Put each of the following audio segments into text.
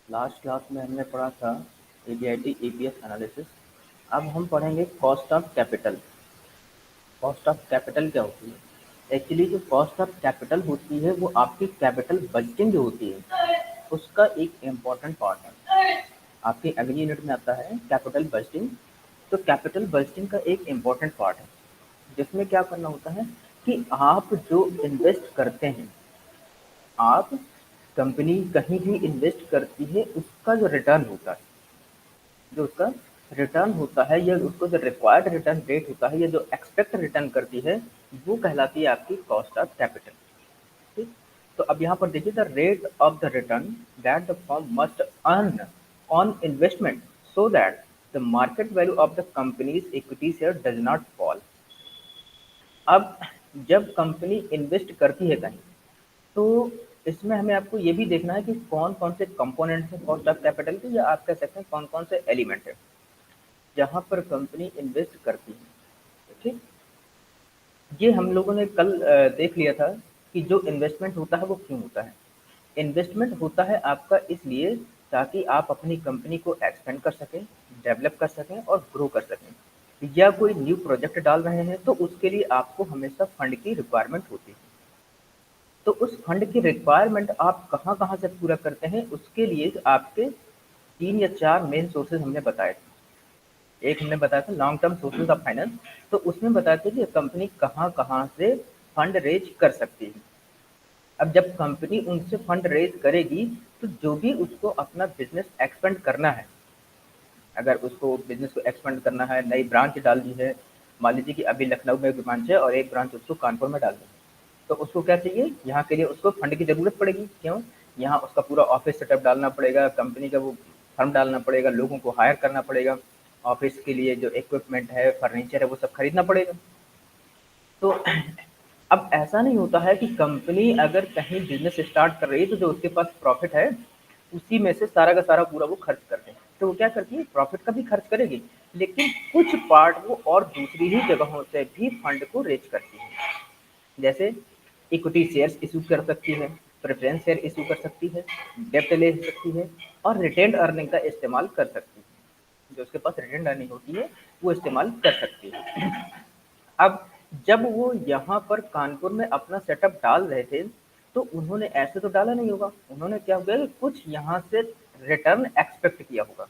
Last class में हमने पढ़ा था एबीआईटी ईपीएस एनालिसिस। अब हम पढ़ेंगे cost of capital. Cost of capital क्या होती है? एक्चुअली जो कॉस्ट ऑफ कैपिटल होती है वो आपकी कैपिटल बजटिंग जो होती है उसका एक इम्पॉर्टेंट पार्ट है। आपके अगली यूनिट में आता है कैपिटल बजटिंग। तो कैपिटल बजटिंग का एक इम्पॉर्टेंट पार्ट है जिसमें क्या करना होता है कि आप जो इन्वेस्ट करते हैं, आप कंपनी कहीं भी इन्वेस्ट करती है उसका जो रिटर्न होता है, जो उसका रिटर्न होता है या उसको जो रिक्वायर्ड रिटर्न रेट होता है या जो एक्सपेक्ट रिटर्न करती है वो कहलाती है आपकी कॉस्ट ऑफ कैपिटल। ठीक। तो अब यहाँ पर देखिए the rate of the return that the firm must earn on investment so that the market value of the companies equity share does not fall. अब जब कंपनी इन्वेस्ट करती है कहीं तो इसमें हमें आपको ये भी देखना है कि कौन कौन से कंपोनेंट्स हैं कॉस्ट ऑफ कैपिटल के, या आप कह सकते हैं कौन कौन से एलिमेंट है जहाँ पर कंपनी इन्वेस्ट करती है। ठीक। ये हम लोगों ने कल देख लिया था कि जो इन्वेस्टमेंट होता है वो क्यों होता है। इन्वेस्टमेंट होता है आपका इसलिए ताकि आप अपनी कंपनी को एक्सपेंड कर सकें, डेवलप कर सकें और ग्रो कर सकें, या कोई न्यू प्रोजेक्ट डाल रहे हैं तो उसके लिए आपको हमेशा फंड की रिक्वायरमेंट होती है। तो उस फंड की रिक्वायरमेंट आप कहाँ कहाँ से पूरा करते हैं उसके लिए आपके 3 या 4 मेन सोर्सेज हमने बताए थे। एक हमने बताया था long term sources of finance. तो उसमें बताया था कि कंपनी कहाँ कहाँ से फंड रेज कर सकती है। अब जब कंपनी उनसे फंड रेज करेगी तो जो भी उसको अपना बिजनेस एक्सपेंड करना है, अगर उसको बिजनेस को एक्सपेंड करना है, नई ब्रांच डालनी है, मान लीजिए कि अभी लखनऊ में एक ब्रांच है और एक ब्रांच उसको कानपुर में डालनी है, तो उसको क्या चाहिए, यहाँ के लिए उसको फंड की ज़रूरत पड़ेगी। क्यों? यहाँ उसका पूरा ऑफिस सेटअप डालना पड़ेगा, कंपनी का वो फर्म डालना पड़ेगा, लोगों को हायर करना पड़ेगा, ऑफिस के लिए जो इक्विपमेंट है, फर्नीचर है, वो सब खरीदना पड़ेगा। तो अब ऐसा नहीं होता है कि कंपनी अगर कहीं बिजनेस स्टार्ट कर रही है तो जो उसके पास प्रॉफिट है उसी में से सारा का सारा पूरा वो खर्च कर दे। तो वो क्या करती है, प्रॉफिट का भी खर्च करेगी, लेकिन कुछ पार्ट वो और दूसरी ही जगहों से भी फंड को रेज करती है। जैसे इक्विटी शेयर्स इशू कर सकती है, प्रेफरेंस शेयर इशू कर सकती है, डेप्ट ले सकती है और रिटेन्ड अर्निंग का इस्तेमाल कर सकती है। जो उसके पास रिटेन्ड अर्निंग होती है वो इस्तेमाल कर सकती है। अब जब वो यहाँ पर कानपुर में अपना सेटअप डाल रहे थे तो उन्होंने ऐसे तो डाला नहीं होगा, उन्होंने क्या होगा कि कुछ यहाँ से रिटर्न एक्सपेक्ट किया होगा,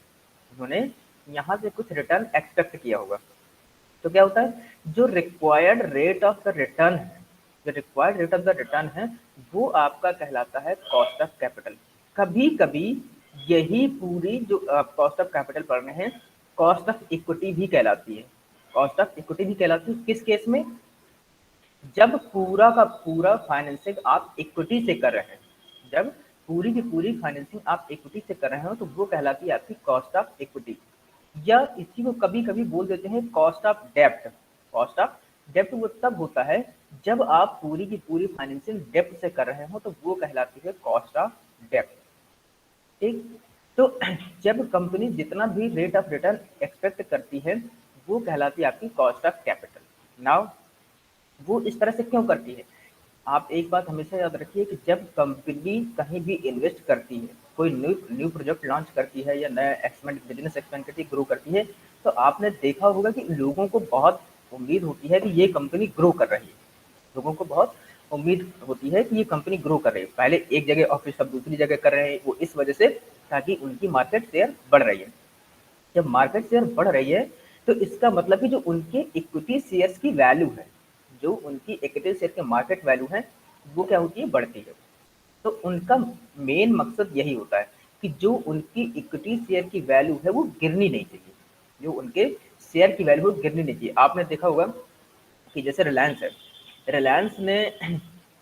उन्होंने यहाँ से कुछ रिटर्न एक्सपेक्ट किया होगा। तो क्या होता है, जो required rate of the return है, जो required rate of the return है वो आपका कहलाता है कॉस्ट ऑफ कैपिटल। कभी कभी यही पूरी जो कॉस्ट ऑफ कैपिटल पढ़ रहे हैं कॉस्ट ऑफ इक्विटी भी कहलाती है। कॉस्ट ऑफ इक्विटी भी कहलाती है किस केस में, जब पूरा का पूरा फाइनेंसिंग आप इक्विटी से कर रहे हैं, जब पूरी की पूरी फाइनेंसिंग आप इक्विटी से कर रहे हो तो वो कहलाती है आपकी कॉस्ट ऑफ इक्विटी, या इसी को कभी कभी बोल देते हैं कॉस्ट ऑफ डेप्ट। कॉस्ट ऑफ डेप्ट वो तब होता है जब आप पूरी की पूरी फाइनेंसिंग डेप्ट से कर रहे हो तो वो कहलाती है कॉस्ट ऑफ डेप्ट। ठीक। तो जब कंपनी जितना भी रेट ऑफ रिटर्न एक्सपेक्ट करती है वो कहलाती है आपकी कॉस्ट ऑफ कैपिटल। नाउ वो इस तरह से क्यों करती है, आप एक बात हमेशा याद रखिए कि जब कंपनी कहीं भी इन्वेस्ट करती है, कोई न्यू न्यू प्रोजेक्ट लॉन्च करती है या नया एक्सपेंड बिजनेस एक्सपेंड करती है, ग्रो करती है, तो आपने देखा होगा कि लोगों को बहुत उम्मीद होती है कि ये कंपनी ग्रो कर रही है। लोगों को बहुत उम्मीद होती है कि ये कंपनी ग्रो कर रही है, पहले एक जगह ऑफिस सब दूसरी जगह कर रहे हैं, वो इस वजह से ताकि उनकी मार्केट शेयर बढ़ रही है। जब मार्केट शेयर बढ़ रही है तो इसका मतलब कि जो उनके इक्विटी शेयर्स की वैल्यू है, जो उनकी इक्विटी शेयर की मार्केट वैल्यू है वो क्या होती है, बढ़ती है। तो उनका मेन मकसद यही होता है कि जो उनकी इक्विटी शेयर की वैल्यू है वो गिरनी नहीं चाहिए, जो उनके शेयर की वैल्यू है गिरनी नहीं चाहिए। आपने देखा होगा कि जैसे रिलायंस है, रिलायंस ने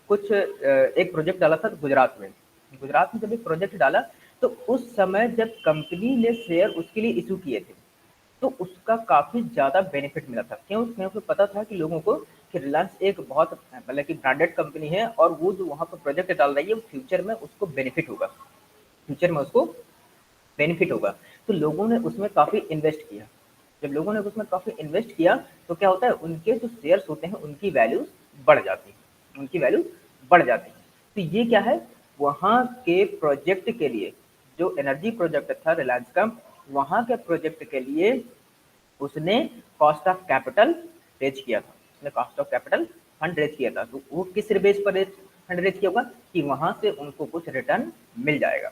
कुछ एक प्रोजेक्ट डाला था गुजरात में। गुजरात में जब एक प्रोजेक्ट डाला तो उस समय जब कंपनी ने शेयर उसके लिए इशू किए थे तो उसका काफ़ी ज़्यादा बेनिफिट मिला था। क्यों? क्योंकि पता था कि लोगों को कि रिलायंस एक बहुत मतलब कि ब्रांडेड कंपनी है और वो जो वहाँ पर प्रोजेक्ट डाल रही है वो फ्यूचर में उसको बेनिफिट होगा, फ्यूचर में उसको बेनिफिट होगा। तो लोगों ने उसमें काफ़ी इन्वेस्ट किया। जब लोगों ने उसमें काफ़ी इन्वेस्ट किया तो क्या होता है, उनके जो शेयर्स होते हैं उनकी वैल्यूज बढ़ जाती है, उनकी वैल्यू बढ़ जाती है। तो ये क्या है, वहाँ के प्रोजेक्ट के लिए जो एनर्जी प्रोजेक्ट था रिलायंस का, वहां के प्रोजेक्ट के लिए उसने कॉस्ट ऑफ कैपिटल रेज किया था, उसने cost of capital fund raise किया था। तो वो किस बेस पर फंड रेज किया होगा कि वहां से उनको कुछ रिटर्न मिल जाएगा,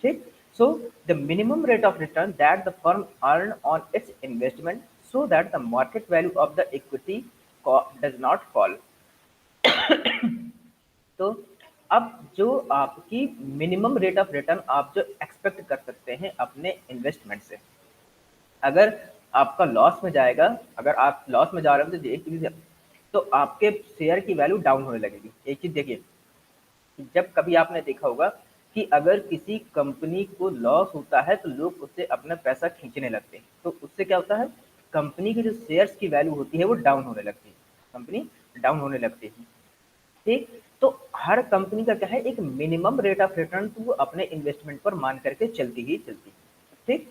ठीक। So the minimum rate of return that the firm earn on it's investment so that the market value of the equity does not fall. तो अब जो आपकी मिनिमम रेट ऑफ रिटर्न आप जो एक्सपेक्ट कर सकते हैं अपने इन्वेस्टमेंट से, अगर आपका लॉस में जाएगा, अगर आप लॉस में जा रहे हो तो एक चीज, तो आपके शेयर की वैल्यू डाउन होने लगेगी। एक चीज देखिए, जब कभी आपने देखा होगा कि अगर किसी कंपनी को लॉस होता है तो लोग उससे अपना पैसा खींचने लगते हैं, तो उससे क्या होता है, कंपनी की जो शेयर्स की वैल्यू होती है वो डाउन होने लगती है, कंपनी डाउन होने लगती है, ठीक। तो हर कंपनी का क्या है, एक मिनिमम रेट ऑफ रिटर्न तो वो अपने इन्वेस्टमेंट पर मान करके चलती ही चलती है, ठीक।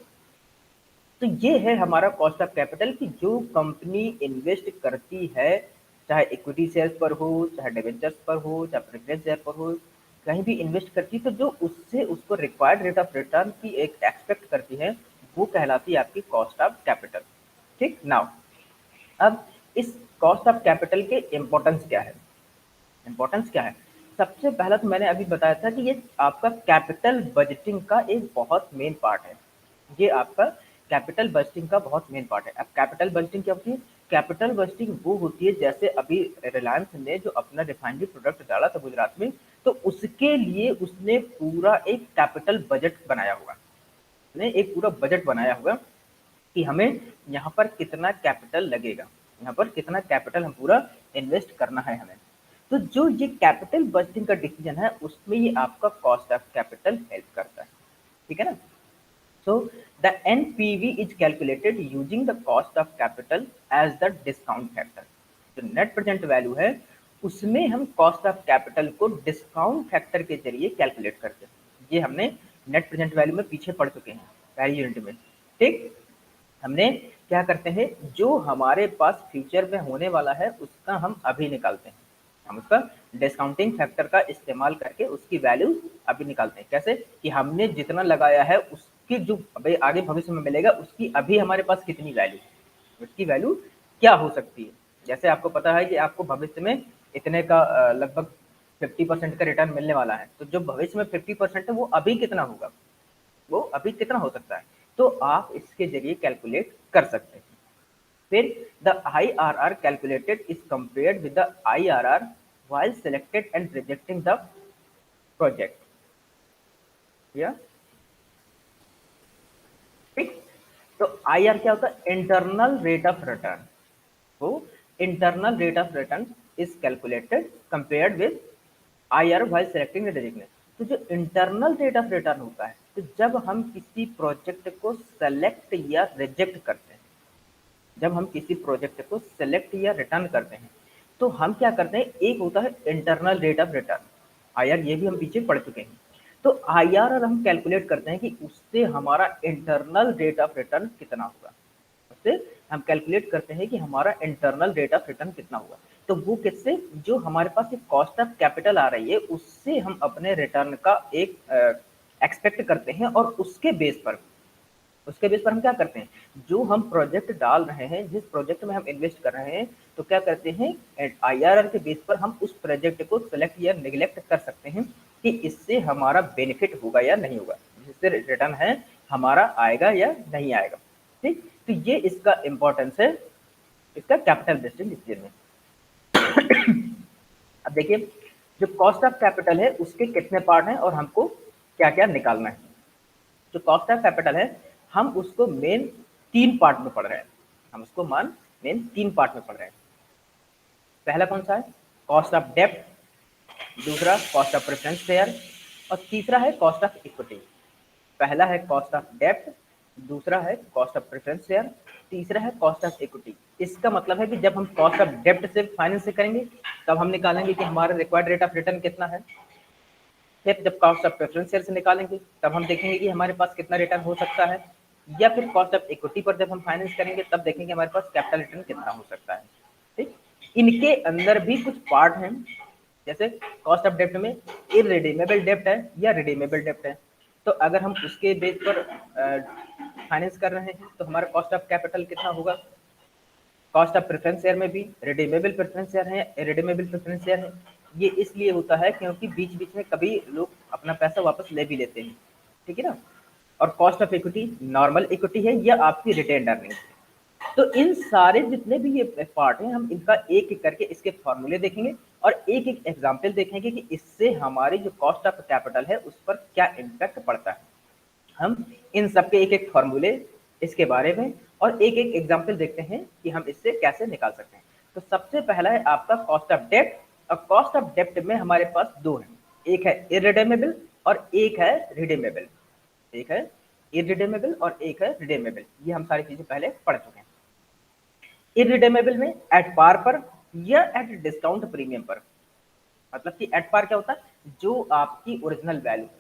तो ये है हमारा कॉस्ट ऑफ कैपिटल कि जो कंपनी इन्वेस्ट करती है, चाहे इक्विटी शेयर्स पर हो, चाहे डिबेंचर्स पर हो, चाहे प्रेफरेंस शेयर पर हो, कहीं भी इन्वेस्ट करती है, तो जो उससे उसको रिक्वायर्ड रेट ऑफ रिटर्न की एक एक्सपेक्ट करती है, वो कहलाती है आपकी कॉस्ट ऑफ कैपिटल, ठीक। नाउ अब इस कॉस्ट ऑफ कैपिटल के इम्पोर्टेंस क्या है, इम्पोर्टेंस क्या है। सबसे पहला तो मैंने अभी बताया था कि ये आपका कैपिटल बजटिंग का एक बहुत मेन पार्ट है, ये आपका कैपिटल बजटिंग का बहुत मेन पार्ट है। अब कैपिटल बजटिंग क्या होती है, कैपिटल बजटिंग वो होती है जैसे अभी रिलायंस ने जो अपना रिफाइनरी प्रोडक्ट डाला था गुजरात में, तो उसके लिए उसने पूरा एक कैपिटल बजट बनाया होगा, उसने एक पूरा बजट बनाया होगा कि हमें यहाँ पर कितना कैपिटल लगेगा, यहाँ पर कितना कैपिटल हम पूरा इन्वेस्ट करना है हमें। तो जो ये कैपिटल बजटिंग का डिसीजन है उसमें ये आपका कॉस्ट ऑफ कैपिटल हेल्प करता है, ठीक है ना। So the NPV is calculated using the cost of capital as the discount factor. जो नेट प्रेजेंट वैल्यू है उसमें हम कॉस्ट ऑफ कैपिटल को डिस्काउंट फैक्टर के जरिए कैलकुलेट करते हैं। ये हमने नेट प्रेजेंट वैल्यू में पीछे पढ़ चुके हैं पहली यूनिट में, ठीक। हमने क्या करते हैं, जो हमारे पास फ्यूचर में होने वाला है उसका हम अभी निकालते हैं, हम उसका डिस्काउंटिंग फैक्टर का इस्तेमाल करके उसकी वैल्यू अभी निकालते हैं। कैसे कि हमने जितना लगाया है उसकी जो आगे भविष्य में मिलेगा उसकी अभी हमारे पास कितनी वैल्यू, उसकी वैल्यू क्या हो सकती है। जैसे आपको पता है कि आपको भविष्य में इतने का लगभग 50% का रिटर्न मिलने वाला है, तो जो भविष्य में 50% है वो अभी कितना होगा, वो अभी कितना हो सकता है, तो आप इसके जरिए कैलकुलेट कर सकते हैं। फिर the IRR calculated is compared with the IRR while selected and rejecting the project, या ठीक। तो IR क्या होता है, इंटरनल रेट ऑफ रिटर्न, तो internal rate of return is calculated compared with IR while selecting and rejecting। तो जो internal rate of return होता है, तो जब हम किसी प्रोजेक्ट को सेलेक्ट या रिजेक्ट करते हैं, जब हम किसी प्रोजेक्ट को सेलेक्ट या रिटर्न करते हैं, तो हम क्या करते हैं, एक होता है internal rate of return, IR, ये भी हम पीछे पढ़ चुके हैं। तो IRR हम कैलकुलेट करते हैं कि उससे हमारा इंटरनल रेट ऑफ रिटर्न कितना होगा, उससे हम कैलकुलेट करते हैं कि हमारा इंटरनल रेट ऑफ रिटर्न कितना होगा। तो वो किससे, जो हमारे पास एक कॉस्ट ऑफ कैपिटल आ रही है उससे हम अपने रिटर्न का एक एक्सपेक्ट करते हैं, और उसके बेस पर हम क्या करते हैं, जो हम प्रोजेक्ट डाल रहे हैं, जिस प्रोजेक्ट में हम इन्वेस्ट कर रहे हैं, तो क्या करते हैं, IRR के बेस पर हम उस प्रोजेक्ट को सेलेक्ट या निगलेक्ट कर सकते हैं कि इससे हमारा बेनिफिट होगा या नहीं होगा, जिससे रिटर्न है हमारा आएगा या नहीं आएगा, ठीक। तो ये इसका इंपॉर्टेंस है, इसका कैपिटल बेस्ड डिसीजन में। अब देखिए, जो कॉस्ट ऑफ कैपिटल है उसके कितने पार्ट हैं और हमको क्या क्या निकालना है। जो कॉस्ट ऑफ कैपिटल है हम उसको मेन 3 पार्ट में पढ़ रहे हैं, हम उसको मेन 3 पार्ट में पढ़ रहे हैं। पहला कौन सा है, कॉस्ट ऑफ डेब्ट, दूसरा कॉस्ट ऑफ प्रेफरेंस शेयर, और तीसरा है कॉस्ट ऑफ इक्विटी। पहला है कॉस्ट ऑफ डेब्ट, दूसरा है कॉस्ट ऑफ प्रेफरेंस शेयर, तीसरा है कॉस्ट ऑफ इक्विटी। इसका मतलब है कि जब हम कॉस्ट ऑफ डेब्ट से फाइनेंस से करेंगे तब हम निकालेंगे कि हमारा रिक्वायर्ड रेट ऑफ रिटर्न कितना है। फिर जब कॉस्ट ऑफ प्रेफरेंस शेयर से निकालेंगे तब हम देखेंगे कि हमारे पास कितना रिटर्न हो सकता है, या फिर कॉस्ट ऑफ इक्विटी पर जब हम फाइनेंस करेंगे तब देखेंगे हमारे पास कैपिटल रिटर्न कितना हो सकता है, ठीक। इनके अंदर भी कुछ पार्ट हैं, जैसे कॉस्ट ऑफ डेब्ट में इररिडीमेबल डेब्ट है या रिडीमेबल डेब्ट है। तो अगर हम उसके बेस पर फाइनेंस कर रहे हैं तो हमारा कॉस्ट ऑफ कैपिटल कितना होगा? कॉस्ट ऑफ प्रेफरेंस शेयर में भी रिडीमेबल प्रेफरेंस शेयर है, इरिडीमेबल प्रेफरेंस शेयर है। ये इसलिए होता है क्योंकि बीच बीच में कभी लोग अपना पैसा वापस ले भी लेते हैं, ठीक है ना। और cost of equity normal equity है या आपकी रिटेन अर्निंग। तो इन सारे जितने भी ये पार्ट हैं हम इनका एक एक करके इसके फॉर्मूले देखेंगे और एक एक एग्जाम्पल देखेंगे कि इससे हमारी जो कॉस्ट ऑफ कैपिटल है उस पर क्या इम्पैक्ट पड़ता है। हम इन सबके एक एक फॉर्मूले इसके बारे में और एक एक एग्जाम्पल देखते हैं कि हम इससे कैसे निकाल सकते हैं। तो सबसे पहला है आपका कॉस्ट ऑफ डेप्ट। और कॉस्ट ऑफ डेप्ट में हमारे पास दो है, एक है इरिडेमेबल और एक है रिडीमेबल। एक है इरिडेमेबल और एक है रिडीमेबल, ये हम सारी चीजें पहले पढ़ चुके हैं। इरिडेमेबल में एट पार पर या एट डिस्काउंट प्रीमियम पर। मतलब कि एट पार क्या होता है? जो आपकी ओरिजिनल वैल्यू है,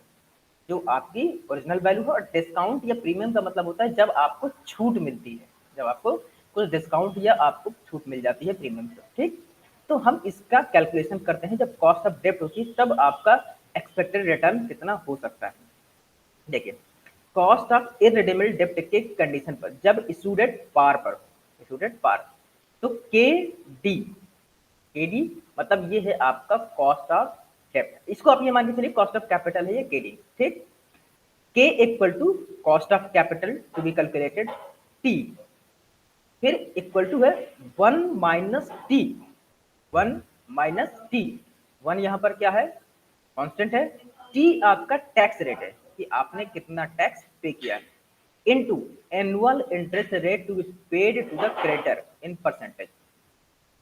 जो आपकी ओरिजिनल वैल्यू है। और डिस्काउंट या प्रीमियम का मतलब होता है जब आपको छूट मिलती है, जब आपको कुछ डिस्काउंट या आपको छूट मिल जाती है प्रीमियम से, ठीक। तो हम इसका कैलकुलेशन करते हैं जब कॉस्ट ऑफ डेप्ट होती है तब आपका एक्सपेक्टेड रिटर्न कितना हो सकता है। देखिए, कॉस्ट ऑफ इरिडेमेबल डेप्ट के कंडीशन पर जब इशूड एट पार पर, इशूड एट पार, तो के डी मतलब ये है आपका कॉस्ट ऑफ डेप्ट। इसको आप ये मान के चलिए कॉस्ट ऑफ कैपिटल है ये के डी, ठीक। K equal to cost of capital to be calculated T, फिर इक्वल टू है 1 माइनस टी, 1 माइनस टी। 1 यहां पर क्या है? कांस्टेंट है। टी आपका टैक्स रेट है कि आपने कितना टैक्स पे किया है, into annual interest rate to be paid to the creditor in percentage.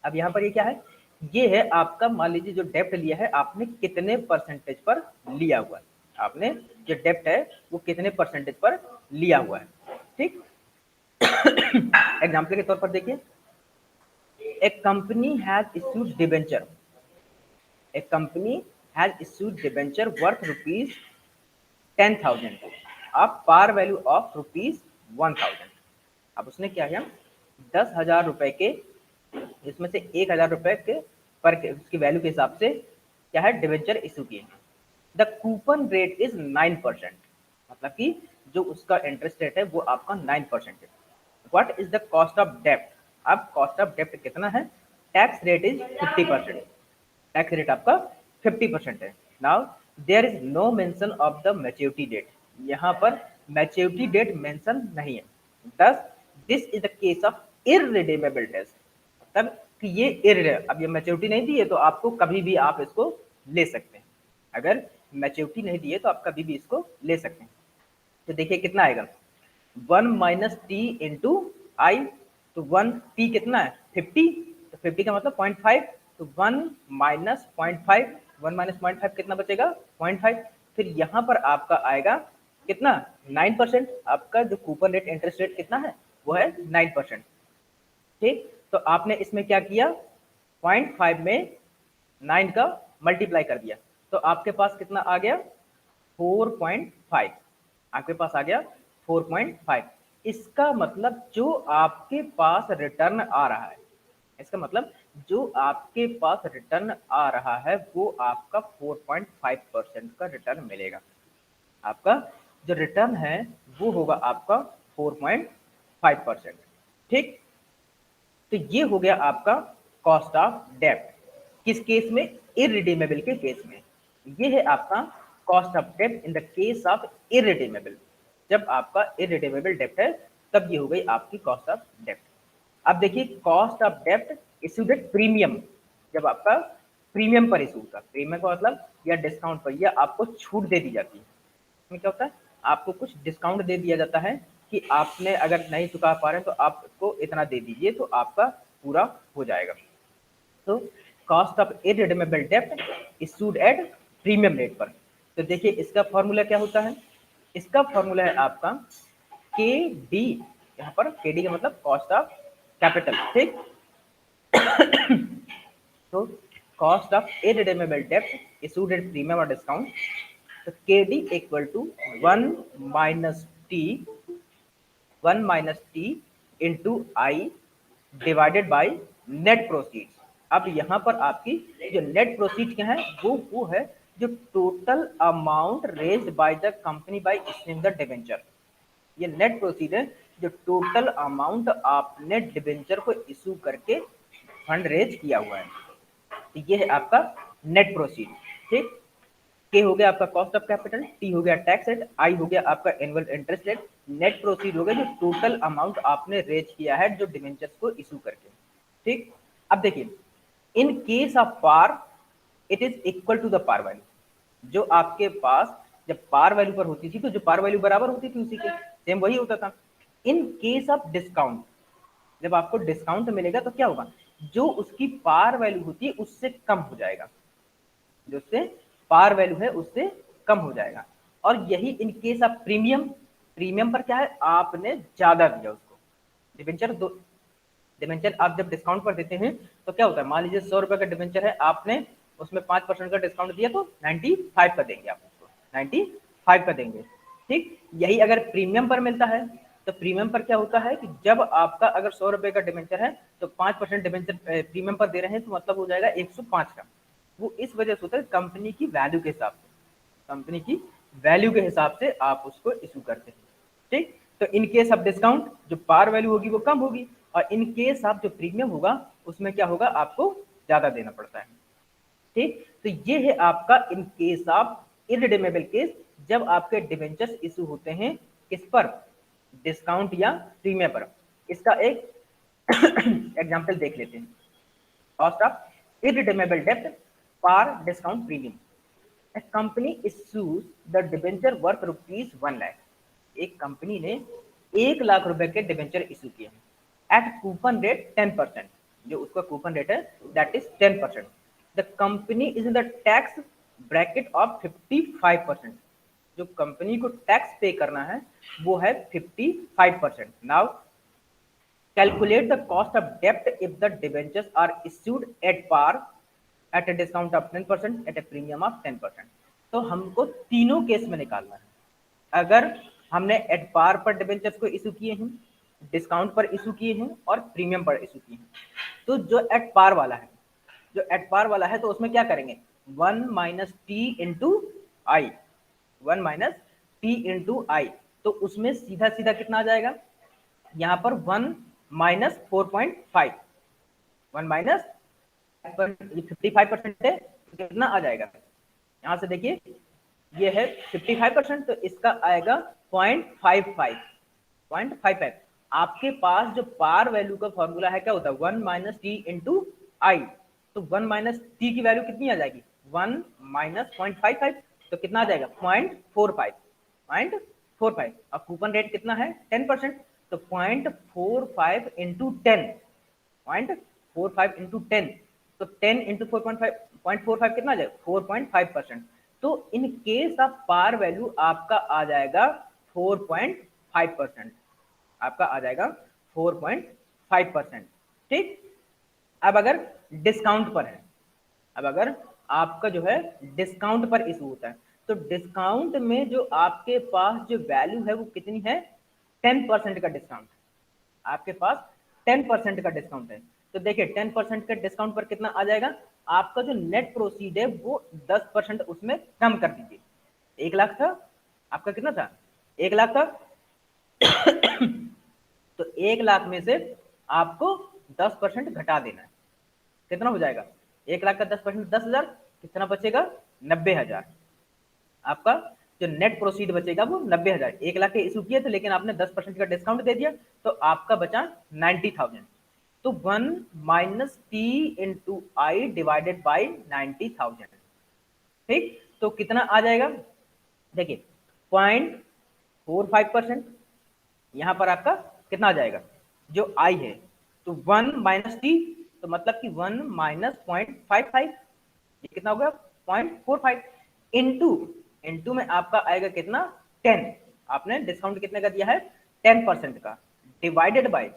अब यहाँ पर ये क्या है? ये है आपका, मान लीजिए जो डेप्ट लिया है आपने कितने परसेंटेज पर लिया हुआ है, आपने जो डेप्ट है वो कितने परसेंटेज पर लिया हुआ है, ठीक। एग्जाम्पल के तौर पर देखिए, एक कंपनी हैज इश्यूड डिबेंचर, एक company has issued debenture worth ₹10,000 of par value of ₹1,000। अब उसने क्या किया, 10,000 रुपए के इसमें से 1,000 रुपए के पर उसकी वैल्यू के हिसाब से क्या है डिबेंचर इशू किए हैं। द कूपन रेट इज 9%, मतलब कि जो उसका इंटरेस्ट रेट है वो आपका 9% है। What is the cost of डेप्ट? अब कॉस्ट ऑफ डेप्ट कितना है? Tax rate is 50%, tax rate आपका 50% है। Now there is no mention of the maturity date, यहाँ पर मैच्योरिटी डेट मेंशन नहीं है। Thus this is the case of irredeemable debt, तब कि ये अब ये मैच्योरिटी नहीं दी है तो आपको कभी भी आप इसको ले सकते हैं। अगर मैच्योरिटी नहीं दी है तो आप कभी भी इसको ले सकते हैं। तो देखिए कितना आएगा, 1 माइनस टी इंटू आई। तो 1 टी कितना है? 50, तो 50 का मतलब 0.5, तो 1 माइनस 0.5, 1 माइनस 0.5 कितना बचेगा? 0.5। फिर यहाँ पर आपका आएगा कितना? 9%। आपका जो कूपन रेट इंटरेस्ट रेट कितना है? वो है 9%, ठीक। तो आपने इसमें क्या किया, 0.5 में 9 का मल्टीप्लाई कर दिया, तो आपके पास कितना आ गया? 4.5। आपके पास आ गया 4.5। इसका मतलब जो आपके पास रिटर्न आ रहा है, इसका मतलब जो आपके पास रिटर्न आ रहा है वो आपका 4.5% का रिटर्न मिलेगा। आपका जो रिटर्न है वो होगा आपका 4.5%, ठीक। तो ये हो गया आपका कॉस्ट ऑफ डेप्ट, किस केस में? इरिडीमेबल के केस में। ये है आपका कॉस्ट ऑफ डेप्ट in the case of irredeemable. जब आपका इरिडीमेबल डेप्ट है तब ये हो गई आपकी कॉस्ट ऑफ डेप्ट। अब देखिए कॉस्ट ऑफ डेप्ट इशूड एट प्रीमियम, जब आपका प्रीमियम पर इशू होता है, प्रीमियम का मतलब या डिस्काउंट पर, या आपको छूट दे दी जाती है। इसमें क्या होता है? आपको कुछ डिस्काउंट दे दिया जाता है कि आपने अगर नहीं चुका पा रहे हैं तो आप इसको इतना दे दीजिए तो आपका पूरा हो जाएगा। तो कॉस्ट ऑफ इरिडीमेबल डेप्ट इशूड एट प्रीमियम रेट पर। तो देखिए इसका फॉर्मूला क्या होता है? इसका फॉर्मूला है आपका के डी, यहाँ पर के डी का मतलब कॉस्ट ऑफ कैपिटल, ठीक। तो कॉस्ट ऑफ इरिडीमेबल डेप्ट इशूड एट प्रीमियम और डिस्काउंट, तो K D equal to 1 minus T, 1 minus T into I divided by net proceeds. अब यहाँ पर आपकी जो नेट प्रोसीड क्या है वो है जो total amount raised by the company by issuing the debenture, ये नेट प्रोसीड है, जो टोटल अमाउंट आपने डिबेंचर को इशू करके फंड रेज किया हुआ है। तो ये है आपका नेट प्रोसीड। ठीक, के हो गया आपका कॉस्ट ऑफ कैपिटल, टी हो गया टैक्स रेट, आई हो गया आपका annual interest rate, net proceed हो गया जो टोटल अमाउंट आपने रेज किया है जो डिबेंचर्स को इशू करके। ठीक, अब देखिए, in case of par it is equal to the par value. जो आपके पास जब पार वैल्यू पर होती थी तो जो पार वैल्यू बराबर होती थी उसी के सेम वही होता था। इन केस ऑफ डिस्काउंट, जब आपको डिस्काउंट मिलेगा तो क्या होगा, जो उसकी पार वैल्यू होती है उससे कम हो जाएगा, जो उससे पार वैल्यू है उससे कम हो जाएगा। और यही इन केस ऑफ प्रीमियम, प्रीमियम पर क्या है, आपने ज्यादा दिया उसको। डिबेंचर दो, डिबेंचर आप जब डिस्काउंट पर देते हैं तो क्या होता है, मान लीजिए 100 रुपए का डिबेंचर है, आपने उसमें 5% का डिस्काउंट दिया तो 95 का देंगे आप उसको, 95 का देंगे। ठीक, यही अगर प्रीमियम पर मिलता है तो प्रीमियम पर क्या होता है कि जब आपका अगर 100 रुपए का डिबेंचर है तो 5% डिबेंचर प्रीमियम पर दे रहे हैं तो मतलब हो जाएगा 105 का। वो इस वजह से होता है कंपनी की वैल्यू के हिसाब से, कंपनी की वैल्यू के हिसाब से आप उसको इशू करते हैं। ठीक, तो इन केस ऑफ डिस्काउंट जो पार वैल्यू होगी वो कम होगी, और इन केस ऑफ जो प्रीमियम होगा उसमें क्या होगा, आपको ज्यादा देना पड़ता है। ठीक, तो ये है आपका इन केस ऑफ इररिडीमेबल केस, जब आपके डिबेंचर्स इशू होते हैं किस पर, डिस्काउंट या प्रीमियम पर। इसका एक एग्जांपल देख लेते हैं। कॉस्ट ऑफ इररिडीमेबल डेब्ट par discount premium, a company issues the debenture worth rupees 1 lakh, एक कंपनी ने 1 लाख रुपए के डिबेंचर इशू किए हैं एट कूपन रेट 10%, जो उसका कूपन रेट है that is 10%। The company is in the tax bracket of 55%, जो कंपनी को टैक्स पे करना है वो है 55%। Now calculate the cost of debt if the debentures are issued at par at a discount of 10% at a premium of 10%। तो हमको तीनों केस में निकालना है। अगर हमने एट पार पर डिबेंचर्स को इशू किए हैं, डिस्काउंट पर इशू किए हैं और प्रीमियम पर इशू किए हैं, तो जो एट पार वाला है, जो एट पार वाला है तो उसमें क्या करेंगे, 1 माइनस टी इंटू आई, 1 माइनस टी इंटू आई, तो उसमें सीधा सीधा कितना आ जाएगा, यहाँ पर 1 माइनस 4.5, 1 माइनस 55% है तो कितना आ जाएगा, यहां से देखिए ये है 55%, तो इसका आएगा 0.55, 0.55। आपके पास जो पार वैल्यू का फॉर्मूला है क्या होता है, 1 माइनस टी इंटू आई, तो 1 माइनस टी की वैल्यू कितनी आ जाएगी, 1 माइनस 0.55, तो कितना आ जाएगा 0.45, 0.45। अब कूपन रेट कितना है 10%, तो 0.45 इंटू 10, 0.45 इंटू 10, तो 10 इंटू 4.5, 0.45 कितना आ जाएगा 4.5%। तो in case of par value आपका आ जाएगा 4.5%, आपका आ जाएगा 4.5%। ठीक, अब अगर डिस्काउंट पर है, अब अगर आपका जो है डिस्काउंट पर इशू होता है, तो डिस्काउंट में जो आपके पास जो वैल्यू है वो कितनी है, 10% का डिस्काउंट, आपके पास 10% का डिस्काउंट है। तो देखिए 10% का डिस्काउंट पर कितना आ जाएगा, आपका जो नेट प्रोसीड है वो 10% उसमें कम कर दीजिए। 1 लाख था, आपका कितना था, 1 लाख था, तो 1 लाख में से आपको 10% घटा देना है, कितना हो जाएगा, 1 लाख का 10%, 10,000, कितना बचेगा 90,000। आपका जो नेट प्रोसीड बचेगा वो 90,000। 1 लाख के इशू किए थे लेकिन आपने 10% का डिस्काउंट दे दिया तो आपका बचा 90,000। तो 1 minus T into I divided by 90,000। ठीक, तो कितना आ जाएगा, देखिए 0.45%, यहां पर आपका कितना आ जाएगा, जो आई है, तो 1 माइनस टी, तो मतलब कि 1 माइनस 0.55, ये कितना हो गया 0.45, इंटू, इंटू में आपका आएगा कितना 10, आपने डिस्काउंट कितने का दिया है 10% का, डिवाइडेड बाय,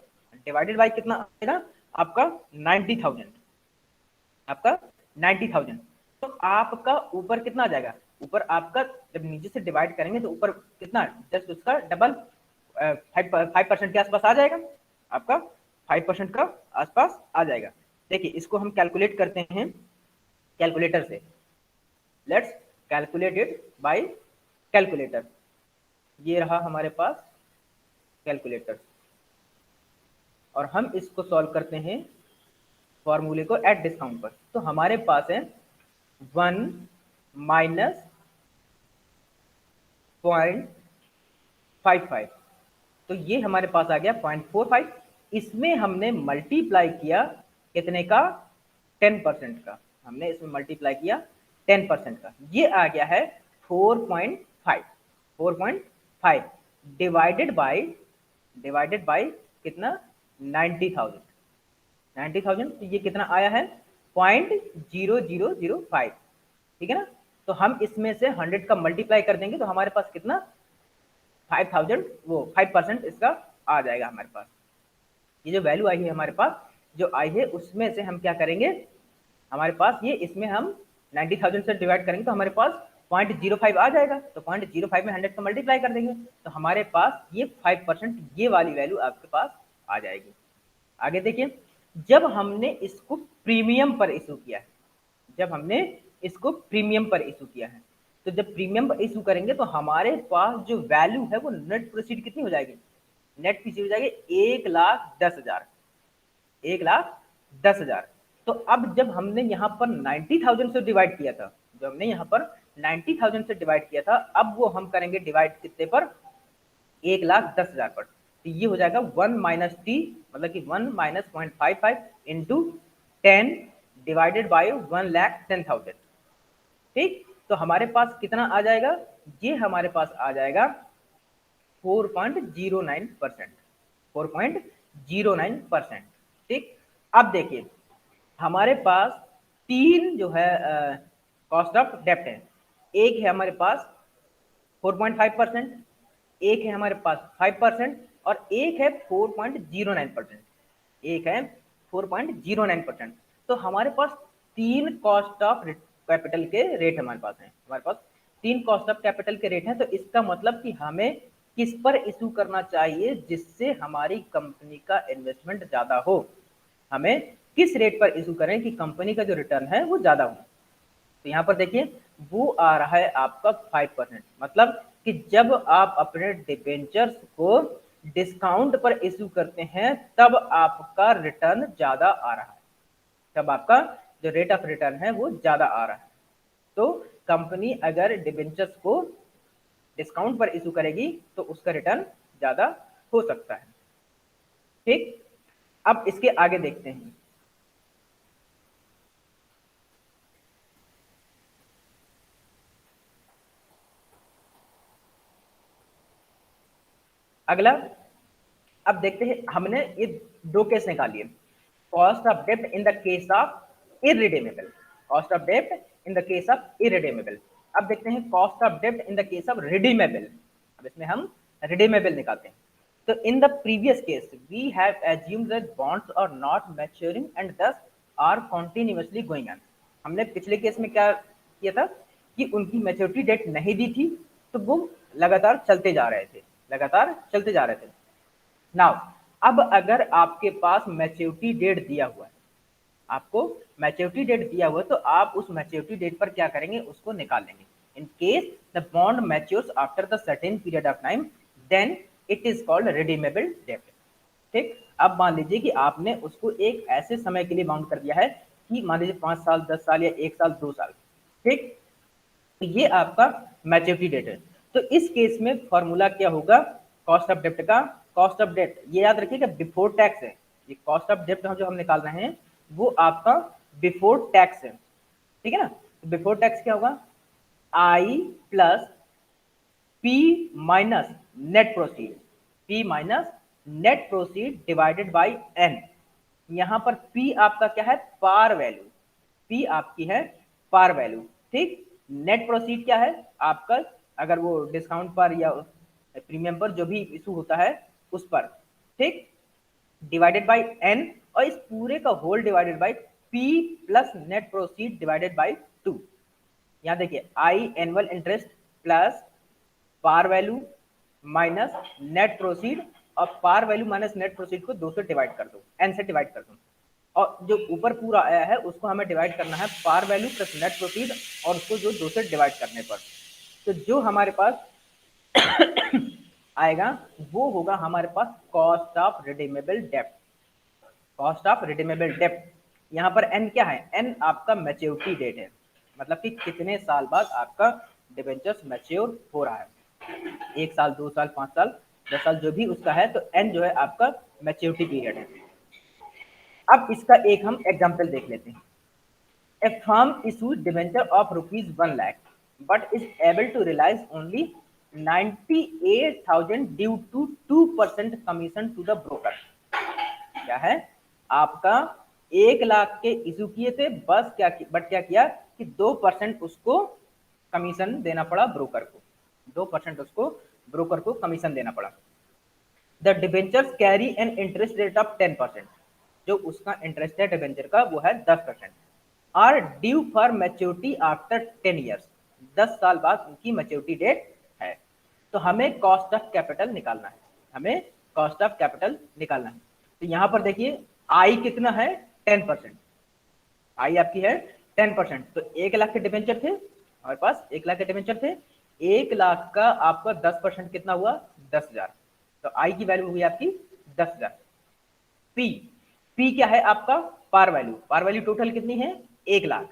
डिवाइडेड बाय कितना आएगा आपका 90,000, आपका 90,000। तो आपका ऊपर कितना आ जाएगा, ऊपर आपका जब नीचे से डिवाइड करेंगे तो ऊपर कितना, जस्ट उसका डबल 5% के आसपास आ जाएगा, आपका 5% का आसपास आ जाएगा। देखिए इसको हम कैलकुलेट करते हैं कैलकुलेटर से, लेट्स कैलकुलेटेड बाय कैलकुलेटर। ये रहा हमारे पास कैलकुलेटर, और हम इसको सॉल्व करते हैं फॉर्मूले को एट डिस्काउंट पर। तो हमारे पास है 1 माइनस 0.55, तो ये हमारे पास आ गया 0.45। इसमें हमने मल्टीप्लाई किया कितने का, 10% का। हमने इसमें मल्टीप्लाई किया 10% का, ये आ गया है 4.5। 4.5 डिवाइडेड बाय कितना, 90,000। 90,000, तो ये कितना आया है 0.0005, ठीक है ना। तो हम इसमें से 100 का मल्टीप्लाई कर देंगे तो हमारे पास कितना 5,000, वो 5% इसका आ जाएगा हमारे पास। ये जो वैल्यू आई है हमारे पास, जो आई है उसमें से हम क्या करेंगे, हमारे पास ये इसमें हम 90,000 से डिवाइड करेंगे तो हमारे पास 0.05 आ जाएगा। तो 0.05 में 100 का मल्टीप्लाई कर देंगे तो हमारे पास ये 5%, ये वाली वैल्यू आपके पास आ जाएगी। आगे देखिए, जब हमने इसको प्रीमियम पर इशू किया है, जब हमने इसको प्रीमियम पर इशू किया है, तो जब प्रीमियम पर इशू करेंगे तो हमारे पास जो वैल्यू है वो नेट प्रोसीड कितनी हो जाएगी, नेट प्रोसीड हो जाएगी 1,10,000। 1,10,000। तो अब जब हमने यहाँ पर 90,000 से डिवाइड किया था, जो हमने यहाँ पर 90,000 से डिवाइड किया था, अब वो हम करेंगे डिवाइड कितने पर, 1,10,000 पर। तो ये हो जाएगा 1 माइनस टी, मतलब कि 1 माइनस 0.55 इंटू 10 डिवाइडेड बाई 1,10,000। ठीक, तो हमारे पास कितना आ जाएगा, ये हमारे पास आ जाएगा 4.09%। 4.09%। ठीक, अब देखिए हमारे पास तीन जो है कॉस्ट ऑफ डेप्ट है। एक है हमारे पास 4.5%, एक है हमारे पास 5%, और एक है 4.09%। एक है 4.09%। तो हमारे पास तीन कॉस्ट ऑफ कैपिटल के रेट हमारे पास हैं। हमारे पास तीन कॉस्ट ऑफ कैपिटल के रेट हैं। तो इसका मतलब कि हमें किस पर इशू करना चाहिए जिससे हमारी कंपनी का इन्वेस्टमेंट ज्यादा हो, हमें किस रेट पर इशू करें कि कंपनी का जो रिटर्न है वो ज्यादा हो। तो यहाँ पर देखिए वो आ रहा है आपका 5%, मतलब कि जब आप अपने डिबेंचर्स को डिस्काउंट पर इशू करते हैं तब आपका रिटर्न ज्यादा आ रहा है, तब आपका जो रेट ऑफ रिटर्न है वो ज्यादा आ रहा है। तो कंपनी अगर डिबेंचर्स को डिस्काउंट पर इशू करेगी तो उसका रिटर्न ज्यादा हो सकता है। ठीक, अब इसके आगे देखते हैं। अगला, अब देखते हैं, हमने ये दो केस निकालिए, कॉस्ट ऑफ डेप्ट in the case of irredeemable, cost of डेप्ट in the case of irredeemable. अब देखते हैं कॉस्ट ऑफ डेप्ट in the case of redeemable. अब इसमें हम रिडीमेबल निकालते हैं। तो in the previous case we have assumed that bonds are not maturing and दस आर कॉन्टिन्यूअसली गोइंग ऑन। हमने पिछले केस में क्या किया था कि उनकी मैच्योरिटी डेट नहीं दी थी, तो वो लगातार चलते जा रहे थे, लगातार चलते जा रहे थे। नाउ अब अगर आपके पास मैच्योरिटी डेट दिया हुआ है, आपको मैच्योरिटी डेट दिया हुआ है, तो आप उस मैच्योरिटी डेट पर क्या करेंगे, उसको निकाल लेंगे। In case the bond matures after the certain period of time then it is called redeemable date. ठीक, अब मान लीजिए कि आपने उसको एक ऐसे समय के लिए बाउंड कर दिया है कि मान लीजिए 5 साल, 10 साल या 1 साल, 2 साल। ठीक, तो ये आपका मैच्योरिटी डेट है। तो इस केस में फॉर्मूला क्या होगा कॉस्ट ऑफ डेप्ट का, कॉस्ट ऑफ डेट ये याद रखिएगा बिफोर टैक्स है। ये कॉस्ट ऑफ डेप्ट जो हम निकाल रहे हैं वो आपका बिफोर टैक्स है, ठीक है ना। तो बिफोर टैक्स क्या होगा, I plus P minus net proceed, P minus net proceed divided by N. यहां पर पी आपका क्या है, पार वैल्यू, पी आपकी है पार वैल्यू। ठीक, नेट प्रोसीड क्या है आपका, अगर वो डिस्काउंट पर या प्रीमियम पर जो भी इशू होता है उस पर। ठीक, डिवाइडेड बाई एन, और इस पूरे का whole divided by P plus net proceed divided by 2। यहां देखिए I annual interest plus par value minus net proceed, और par value minus net proceed को 2 से डिवाइड कर दो, एन से डिवाइड कर दो, और जो ऊपर पूरा आया है उसको हमें डिवाइड करना है par value plus net proceed, और उसको जो 2 से डिवाइड करने पर, तो जो हमारे पास आएगा वो होगा हमारे पास कॉस्ट ऑफ रिडीमेबल डेब्ट। कॉस्ट ऑफ रिडीमेबल डेब्ट, यहाँ पर एन क्या है, एन आपका मैच्योरिटी डेट है, मतलब कि कितने साल बाद आपका डिबेंचर्स मैच्योर हो रहा है, 1 साल 2 साल 5 साल 10 साल जो भी उसका है, तो एन जो है आपका मैच्योरिटी पीरियड है। अब इसका एक हम एग्जाम्पल देख लेते हैं। A firm issues debenture of rupees 1 lakh, but is able to realize only 98,000 due to 2% commission to the broker। क्या है, आपका 1 लाख के इशू किए थे, बस क्या किया कि 2% उसको कमीशन देना पड़ा ब्रोकर को, 2% उसको ब्रोकर को कमीशन देना पड़ा। The debentures carry an interest rate of 10%, जो उसका इंटरेस्ट है डिबेंचर का वो है 10%। Are due for maturity after 10 years, 10 साल बाद उनकी मैच्योरिटी डेट है। तो हमें कॉस्ट ऑफ कैपिटल निकालना है, हमें कॉस्ट ऑफ कैपिटल निकालना है। तो यहाँ पर देखिए आई कितना है, 10%, आई आपकी है 10%। तो 1 लाख के डिबेंचर थे हमारे पास, 1 लाख के डिबेंचर थे, 1 लाख का आपका 10% कितना हुआ, 10,000। तो आई की वैल्यू हुई आपकी 10,000। पी, पी क्या है आपका, par value, par value total कितनी है, 1 लाख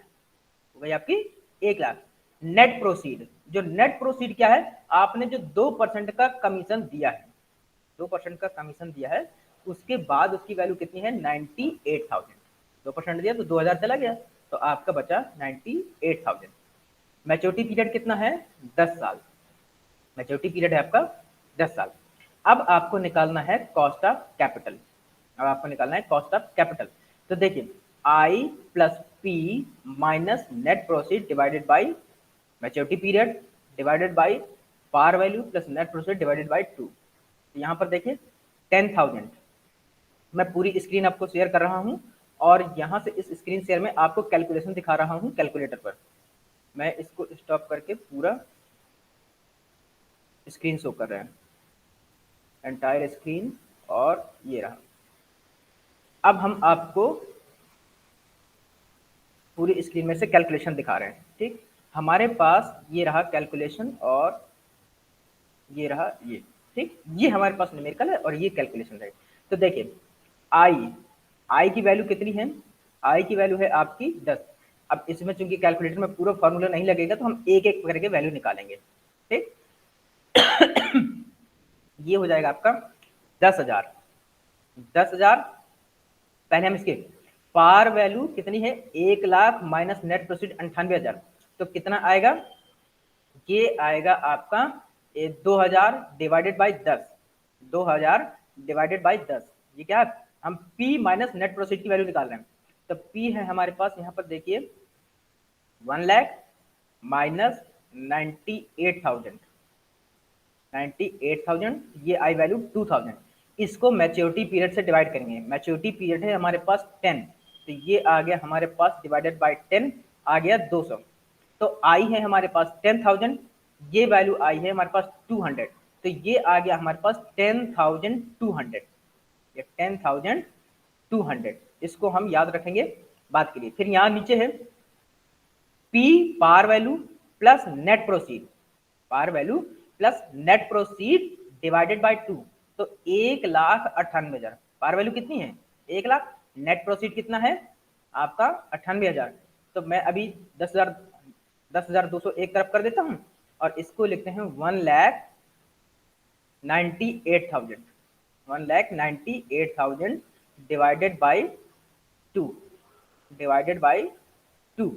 हो गई आपकी 1 लाख। नेट प्रोसीड, जो नेट प्रोसीड क्या है, आपने जो 2% का कमीशन दिया है, 2% का कमीशन दिया है, उसके बाद उसकी वैल्यू कितनी है, 98,000। 2% दिया तो 2,000 चला गया, तो आपका बचा 98,000। मैच्योरिटी पीरियड कितना है, 10 साल, मैच्योरिटी पीरियड है आपका 10 साल। अब आपको निकालना है कॉस्ट ऑफ कैपिटल, अब आपको निकालना है कॉस्ट ऑफ कैपिटल। तो देखिए I plus P minus net proceed divided by maturity period divided by par value plus net proceed divided by 2। तो यहाँ पर देखिए 10,000, मैं पूरी स्क्रीन आपको शेयर कर रहा हूँ, और यहाँ से इस स्क्रीन शेयर में आपको कैलकुलेशन दिखा रहा हूँ कैलकुलेटर पर। मैं इसको स्टॉप करके पूरा स्क्रीन शो कर रहे हैं, एंटायर स्क्रीन, और ये रहा। अब हम आपको पूरी स्क्रीन में से कैलकुलेशन दिखा रहे हैं, ठीक। हमारे पास ये रहा कैलकुलेशन, और ये रहा ये, ठीक, ये हमारे पास न्यूमेरिकल है और ये कैलकुलेशन है। तो देखिए आई, आई की वैल्यू कितनी है, आई की वैल्यू है आपकी 10। अब इसमें चूंकि कैलकुलेटर में पूरा फॉर्मूला नहीं लगेगा तो हम एक एक करके वैल्यू निकालेंगे, ठीक। ये हो जाएगा आपका 10,000, 10,000। पहले हम इसके पार वैल्यू कितनी है, 1 लाख माइनस नेट प्रोसीड 98,000, तो कितना आएगा, ये आएगा आपका 2,000 डिवाइडेड बाई 10, 2,000 डिवाइडेड बाई 10। ये क्या, हम P माइनस नेट प्रोसीड की वैल्यू निकाल रहे हैं। तो P है हमारे पास यहाँ पर देखिए 1,00,000 माइनस 98,000, 98,000, ये आई वैल्यू 2,000। इसको मैच्योरिटी पीरियड से डिवाइड करेंगे, मैच्योरिटी पीरियड है हमारे पास 10, तो ये आ गया हमारे पास डिवाइडेड बाय 10 आ गया 200। तो आई है हमारे पास 10,000, ये वैल्यू आई है हमारे पास 200, तो ये आ गया हमारे पास 10,200, ये 10,200। इसको हम याद रखेंगे बात के लिए। फिर यहाँ नीचे है P par value plus net proceed, par value plus net proceed divided by 2, तो 1,98,000। पार वैल्यू कितनी है, 1,00,000, नेट प्रोसीड कितना है आपका 98,000। तो मैं अभी 10,000, 10,200 एक तरफ कर देता हूँ, और इसको लिखते हैं 1,98,000, 1,98,000 डिवाइडेड बाई 2, डिवाइडेड बाई 2,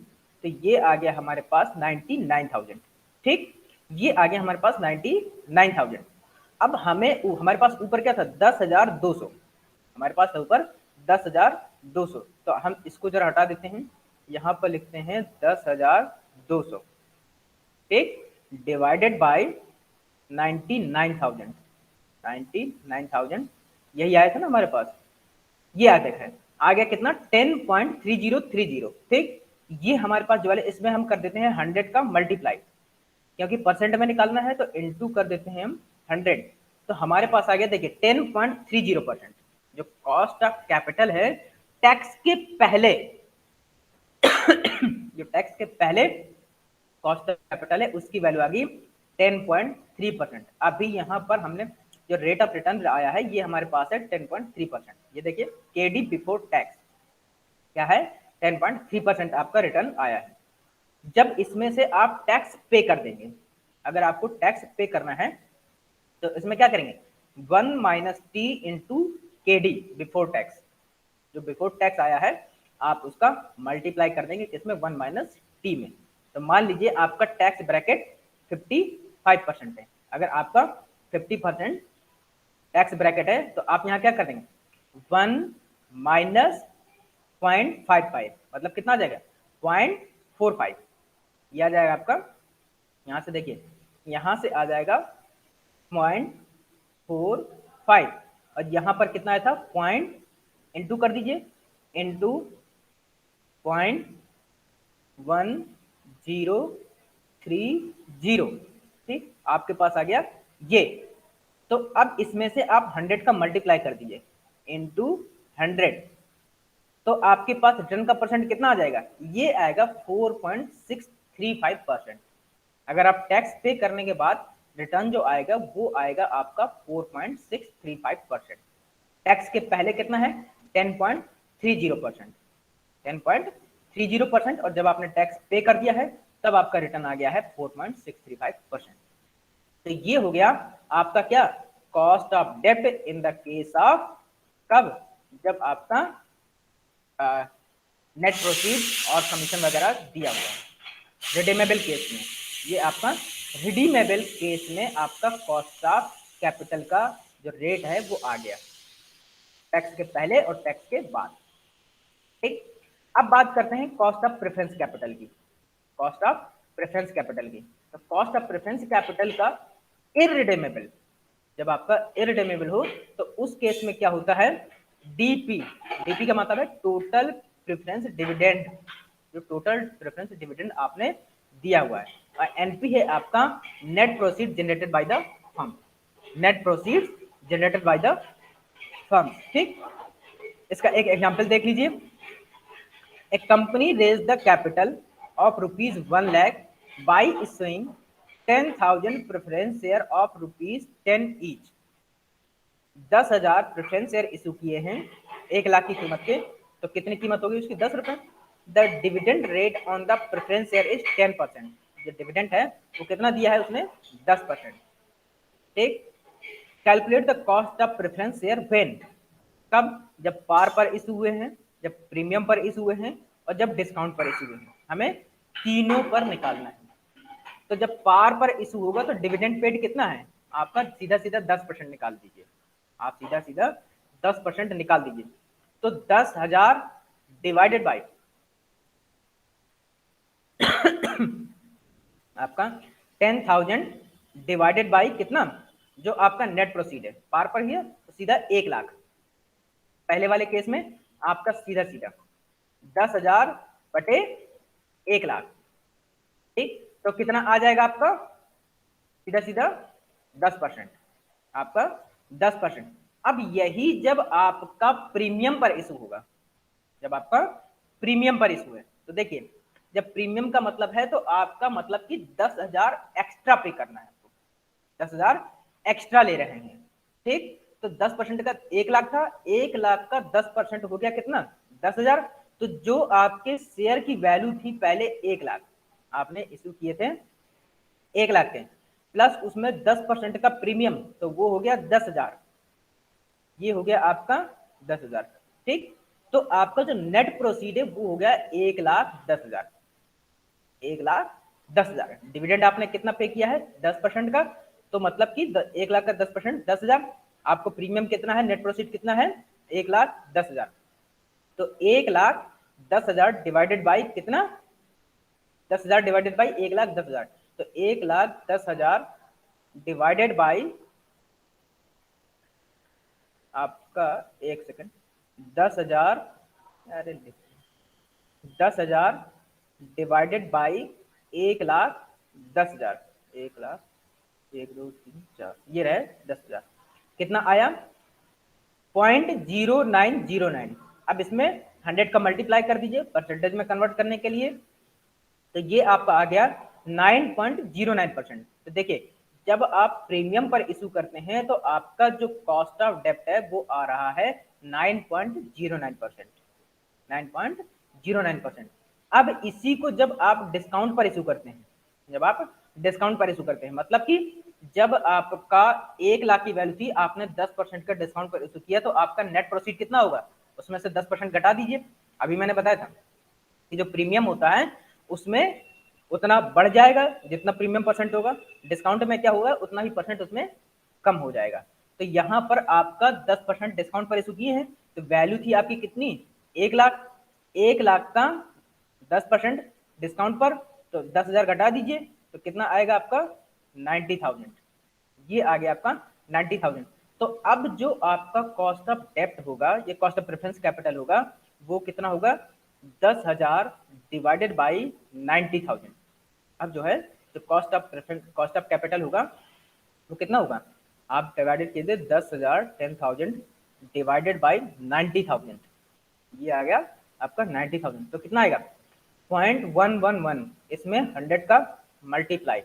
तो ये आ गया हमारे पास 99,000, ठीक, ये आ गया हमारे पास 99,000। अब हमें हमारे पास ऊपर क्या था, 10,200, हमारे पास था ऊपर 10,200, तो हम इसको जरा हटा देते हैं, यहाँ पर लिखते हैं 10,200, ठीक, डिवाइडेड बाय 99,000, 99,000, यही आया था ना हमारे पास, ये आ देखा आ गया कितना 10.3030, ठीक। ये हमारे पास जो वाले, इसमें हम कर देते हैं 100 का मल्टीप्लाई, क्योंकि परसेंट में निकालना है तो इनटू कर देते हैं हम 100, तो हमारे पास आ गया देखिए 10.30%। जो कॉस्ट ऑफ कैपिटल है टैक्स के पहले जो टैक्स के पहले कॉस्ट ऑफ कैपिटल है उसकी वैल्यू आ गई 10.3%। अभी यहाँ पर हमने जो रेट ऑफ रिटर्न आया है ये हमारे पास है 10.3%। ये देखिए केडी बिफोर टैक्स क्या है 10.3% आपका रिटर्न आया है। जब इसमें से आप टैक्स पे कर देंगे, अगर आपको टैक्स पे करना है तो इसमें क्या करेंगे 1 माइनस टी इंटू के डी बिफोर टैक्स, जो बिफोर टैक्स आया है आप उसका मल्टीप्लाई कर देंगे किसमें 1 माइनस टी में। तो मान लीजिए आपका टैक्स ब्रैकेट 55% है, अगर आपका 50% टैक्स ब्रैकेट है तो आप यहाँ क्या कर देंगे 1 माइनस 0.55 मतलब कितना आ जाएगा 0.45, यह आ जाएगा आपका, यहाँ से देखिए यहाँ से आ जाएगा 0.45 और यहाँ पर कितना आया था पॉइंट इंटू कर दीजिए इंटू 0.1030, ठीक आपके पास आ गया ये। तो अब इसमें से आप 100 का मल्टीप्लाई कर दीजिए इंटू 100, तो आपके पास रिटर्न का परसेंट कितना आ जाएगा ये आएगा 4.635%। अगर आप टैक्स पे करने के बाद रिटर्न जो आएगा वो आएगा आपका 4.635%। टैक्स के पहले कितना है 10.30%, 10.30%, और जब आपने टैक्स पे कर दिया है तब आपका रिटर्न आ गया है 4.635%। तो ये हो गया आपका क्या कॉस्ट ऑफ डेब्ट इन द केस ऑफ कब, जब आपका नेट प्रोसीड और कमीशन वगैरह दिया हुआ है। रिडीमेबल केस में ये आपका रिडीमेबल केस में आपका कॉस्ट ऑफ कैपिटल का जो रेट है वो आ गया टैक्स के पहले और टैक्स के बाद। ठीक, अब बात करते हैं कॉस्ट ऑफ प्रेफरेंस कैपिटल की। कॉस्ट ऑफ प्रेफरेंस कैपिटल की, तो कॉस्ट ऑफ प्रेफरेंस कैपिटल का इररिडेमेबल, जब आपका इररिडेमेबल हो तो उस केस में क्या होता है डीपी, डीपी का मतलब है टोटल प्रेफरेंस डिविडेंड, जो टोटल प्रेफरेंस डिविडेंड आपने दिया हुआ है, और एनपी है आपका net proceed generated by the firm, net proceed generated by the firm. ठीक, इसका एक एग्जांपल देख लीजिए। A company raised the capital of rupees 1 lakh by issuing 10,000 preference share of rupees 10 each। 10,000 preference share issue किए हैं 1 लाख की कीमत के, तो कितनी कीमत होगी उसकी 10 रुपए। The dividend rate on the preference share is 10%, जो डिविडेंड है वो कितना दिया है उसने 10%। ठीक, calculate the cost of preference share when, कब, जब पार पर इशू हुए हैं, जब प्रीमियम पर इशू हुए हैं और जब डिस्काउंट पर इशू हुए हैं, हमें तीनों पर निकालना है। तो जब पार पर इशू होगा तो डिविडेंड पेड कितना है आपका सीधा सीधा 10% निकाल दीजिए, आप सीधा सीधा 10% निकाल दीजिए। तो 10,000 डिवाइडेड बाई आपका 10,000 डिवाइडेड बाई कितना, जो आपका नेट प्रोसीड है पार पर ही है तो सीधा 1 लाख। पहले वाले केस में आपका सीधा सीधा 10,000 बटे 1 लाख। ठीक, तो कितना आ जाएगा आपका सीधा सीधा 10%, आपका 10%। अब यही जब आपका प्रीमियम पर इशू होगा, जब आपका प्रीमियम पर इशू है तो देखिए जब प्रीमियम का मतलब है तो आपका मतलब कि 10,000 एक्स्ट्रा पे करना है आपको, 10,000 एक्स्ट्रा ले रहे हैं। ठीक, तो 10% का 1 लाख था, 1 लाख का 10% हो गया कितना 10,000। तो जो आपके शेयर की वैल्यू थी पहले 1 लाख, आपने इशू किए थे 1 लाख के, प्लस उसमें 10% का प्रीमियम तो वो हो गया 10,000, ये हो गया आपका 10,000। ठीक, तो आपका जो नेट प्रोसीड है वो हो गया 1,10,000, 1,10,000। डिविडेंड आपने कितना पे किया है 10% का, तो मतलब कि 1 लाख का 10% 10,000। आपको प्रीमियम कितना है, नेट प्रोसीड कितना है 1,10,000। तो 1,10,000 डिवाइडेड बाई कितना 10,000 डिवाइडेड बाई 1,10,000, तो 1,10,000 डिवाइडेड बाई आपका 1 सेकंड 10,000, अरे 10,000 डिवाइडेड बाई 1,10,000, 1 लाख 1 2 3 4, ये रहे 10,000, कितना आया 0.0909। अब इसमें 100 का मल्टीप्लाई कर दीजिए परसेंटेज में कन्वर्ट करने के लिए, तो ये आपका आ गया 9.09%। तो देखिए जब आप प्रीमियम पर इशू करते हैं तो आपका जो कॉस्ट ऑफ डेप्ट है वो आ रहा है 9.09%, 9.09%। अब इसी को जब आप डिस्काउंट पर इशू करते हैं, जब आप डिस्काउंट पर इशू करते हैं, मतलब कि जब आपका 1 लाख की वैल्यू थी, आपने 10% का डिस्काउंट पर इशू किया, तो आपका नेट प्रोसीड कितना होगा, उसमें से 10% घटा दीजिए। अभी मैंने बताया था कि जो प्रीमियम होता है उसमें उतना बढ़ जाएगा जितना प्रीमियम परसेंट होगा, डिस्काउंट में क्या होगा उतना ही परसेंट उसमें कम हो जाएगा। तो यहाँ पर आपका 10% डिस्काउंट पर इशू किए हैं, तो वैल्यू थी आपकी कितनी, 1 लाख। 1 लाख का 10% डिस्काउंट पर, तो 10,000 घटा दीजिए, तो कितना आएगा आपका 90,000। ये आ गया आपका 90,000। तो अब जो आपका कॉस्ट ऑफ डेप्ट होगा, ये कॉस्ट ऑफ प्रेफरेंस कैपिटल होगा, वो कितना होगा 10,000 डिवाइडेड बाई 90,000। अब जो है जो कॉस्ट ऑफ कैपिटल होगा वो कितना होगा, आप डिवाइडेड कीजिए 10,000 10,000 डिवाइडेड बाई 90,000, ये आ गया आपका 90,000। तो कितना आएगा 0.111, इसमें 100 का मल्टीप्लाई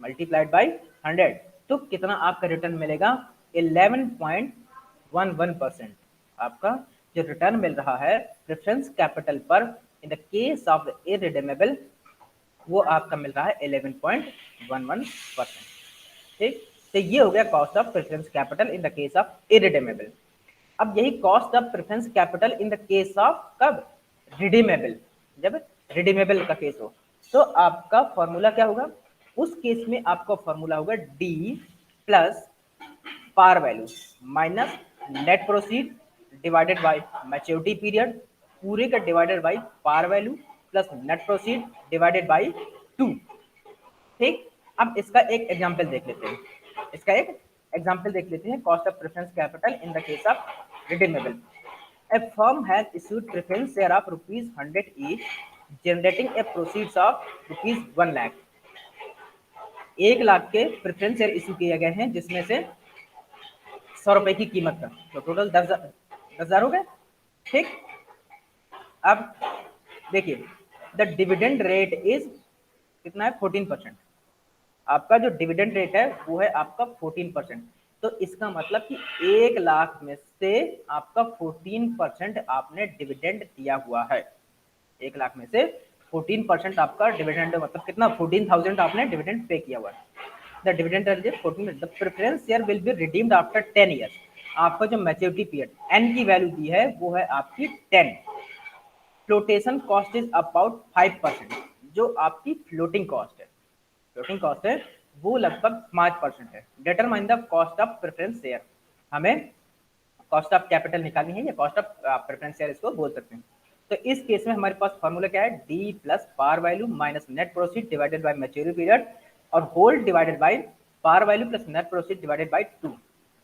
मल्टीप्लाइड बाई 100, तो कितना आपका रिटर्न मिलेगा 11.11%। आपका जो रिटर्न मिल रहा है प्रेफरेंस कैपिटल पर इन द केस ऑफ इररिडीमेबल, वो आपका मिल रहा है 11.11%। ठीक, तो ये हो गया cost of preference capital in the case of irredeemable. अब यही cost of preference capital in the case of कब, रिडीमेबल, जब रिडीमेबल का केस हो, तो आपका फॉर्मूला क्या होगा, उस केस में आपका फॉर्मूला होगा D plus par value minus net proceed divided by maturity period, पूरे का divided by par value plus net proceed divided by 2। ठीक, अब इसका एक एग्जांपल देख लेते हैं, इसका एक एग्जांपल देख लेते हैं, cost of preference capital in the case of redeemable. A firm has issued preference share of rupees 100 each, generating a proceeds of rupees 1 lakh। 1 lakh के प्रेफरेंस शेयर इशू किए गए हैं, जिसमें से 100 रुपए की कीमत का, तो टोटल 10,000 हो गए। ठीक, अब देखिए द डिविडेंड रेट इज कितना है 14%। आपका जो डिविडेंड रेट है वो है आपका 14%। तो इसका मतलब कि 1 लाख में से आपका 14% आपने डिविडेंड दिया हुआ है। 1 लाख में से 14% आपका डिविडेंड, मतलब कितना 14,000 आपने डिविडेंड पे किया हुआ है। The dividend rate is 14, the preference share will be redeemed after 10 years. आपका जो मैच्योरिटी पीरियड एन की वैल्यू दी है वो है आपकी 10। Flotation cost is about 5%। जो आपकी फ्लोटिंग कॉस्ट है, फ्लोटिंग कॉस्ट है वो लगभग 5% है। Determine the cost of preference share, हमें कॉस्ट ऑफ कैपिटल निकालनी है या कॉस्ट ऑफ प्रेफरेंस शेयर इसको बोल सकते हैं। तो इस केस में हमारे पास फॉर्मूला क्या है, D plus par value minus net proceed divided by maturity period और whole divided by par value plus net proceed divided by 2।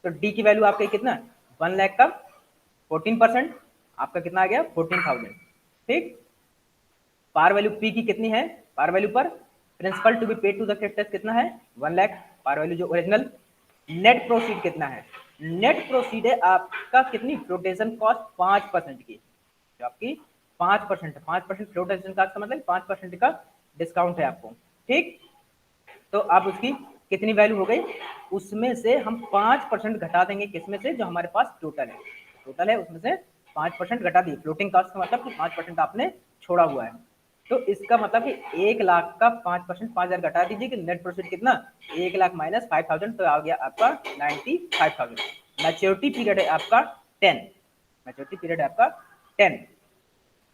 तो डी की वैल्यू आपका कितना 1 लाख का 14%, आपका कितना आ गया 14,000। ठीक, पार वैल्यू पी की कितनी है, पार वैल्यू पर principal to be paid to the creditors कितना है 1 लाख, पार वैल्यू जो ओरिजिनल। नेट प्रोसीड कितना है, नेट प्रोसीड है आपका कितनी फ्लोटेशन कॉस्ट 5% की, जो आपकी 5%, 5% फ्लोटेशन कॉस्ट का मतलब 5% का डिस्काउंट है आपको। ठीक, तो आप उसकी कितनी वैल्यू हो गई, उसमें से हम 5% घटा देंगे, किसमें से, जो हमारे पास टोटल है उसमें से 5% घटा दिए। फ्लोटिंग कॉस्ट का मतलब कि 5% आपने छोड़ा हुआ है। तो इसका मतलब कि 1 लाख का 5%, 5,000 घटा दीजिए कि नेट प्रोफिट कितना 1 लाख माइनस 5,000, तो आ गया आपका 95,000। मैच्योरिटी पीरियड है आपका 10, मैच्योरिटी पीरियड है आपका 10।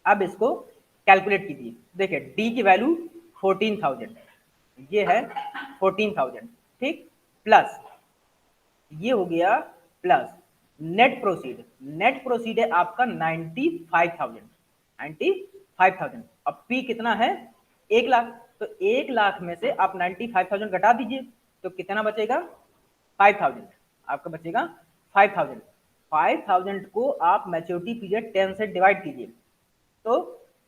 अब इसको कैलकुलेट कीजिए, देखिए डी की वैल्यू 14,000, ये है 14,000। ठीक, प्लस ये हो गया plus net proceed, net proceed है आपका 95,000, 95,000। अब पी कितना है 1 लाख, तो 1 लाख में से आप 95,000 घटा दीजिए, तो कितना बचेगा 5,000, आपका बचेगा 5,000। 5,000 को आप मैच्योरिटी पीरियड 10 से डिवाइड कीजिए, तो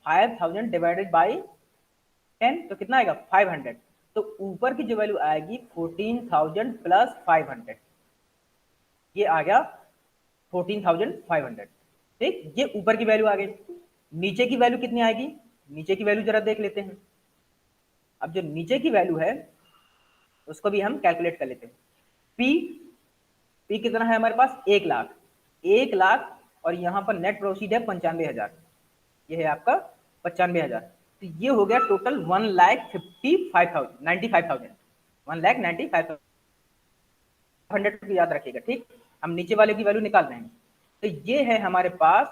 5,000 डिवाइडेड बाई 10, तो कितना आएगा 500। तो ऊपर की जो वैल्यू आएगी 14,000 प्लस 500, ये आ गया 14,500। ठीक, ये ऊपर की वैल्यू आ गई। नीचे की वैल्यू कितनी आएगी, नीचे की वैल्यू जरा देख लेते हैं। अब जो नीचे की वैल्यू है उसको भी हम कैलकुलेट कर लेते हैं। पी पी कितना है हमारे पास, 1 लाख, 1 लाख, और यहाँ पर नेट प्रोसीड है 95,000, ये है आपका 95,000। तो ये हो गया टोटल 1,55,000 95,000 1,95,000 याद रखिएगा, ठीक। हम नीचे वाले की वैल्यू निकाल रहे हैं, तो ये है हमारे पास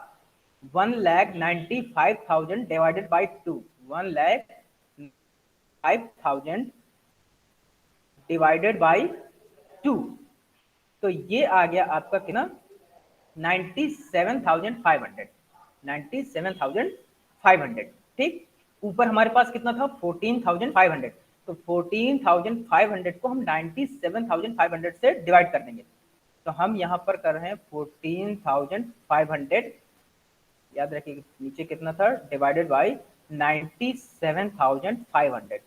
1,95,000 डिवाइडेड बाई 2, 1,05,000 डिवाइडेड बाई 2, तो ये आ गया आपका कितना, 97,500, 97,500, ठीक। ऊपर हमारे पास कितना था, 14,500, तो 14,500 को हम 97,500 से डिवाइड कर देंगे। तो हम यहाँ पर कर रहे हैं 14,500, याद रखिए नीचे कितना था, डिवाइडेड बाई 97,500,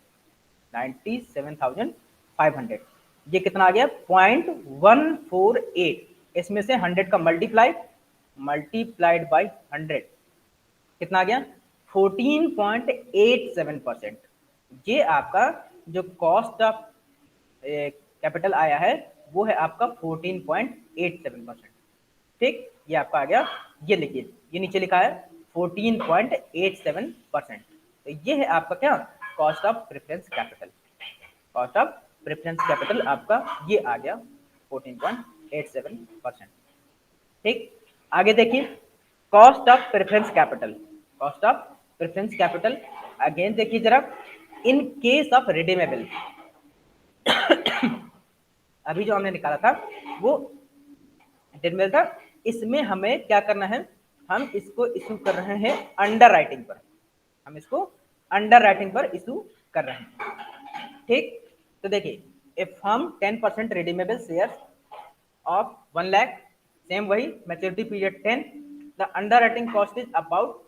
97,500, ये कितना आ गया, 0.148, इसमें से 100 का मल्टीप्लाइड बाई 100 कितना आ गया, 14.87%। ये आपका जो कॉस्ट ऑफ कैपिटल आया है वो है आपका 14.87%, ठीक। ये आपका आ गया, ये लिखिए, ये नीचे लिखा है 14.87%। तो ये है आपका क्या, cost of preference capital, cost of preference capital आपका ये आ गया 14.87%, ठीक। आगे देखिए, cost of preference capital, cost of preference capital again देखिए जरा, इन केस ऑफ रिडीमेबल अभी जो हमने निकाला था वो रिडीमेबल था, इसमें हमें क्या करना है, हम इसको इशू कर रहे हैं अंडर राइटिंग पर, हम इसको अंडर राइटिंग पर इशू कर रहे हैं, ठीक। तो देखिए, इफ हम 10% redeemable shares of 1 lakh, same वही maturity period 10, the underwriting cost is about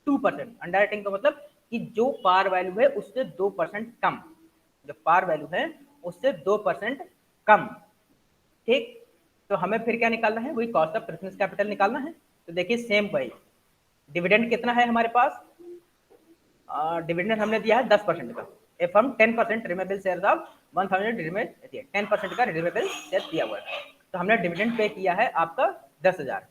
2%। Underwriting का मतलब कि जो पार वैल्यू है उससे 2% कम, जो पार वैल्यू है उससे 2% कम, ठीक। तो हमें फिर क्या निकालना है, वही कॉस्ट ऑफ प्रेफरेंस कैपिटल निकालना है। तो देखिए सेम वही, डिविडेंड कितना है हमारे पास, डिविडेंड हमने दिया है 10% का, इफ हम 10% रिमेबल शेयर ऑफ 1000 रिमेबल 10% का रिमेबल शेयर दिया हुआ है, तो हमने डिविडेंड पे किया है आपका 10,000।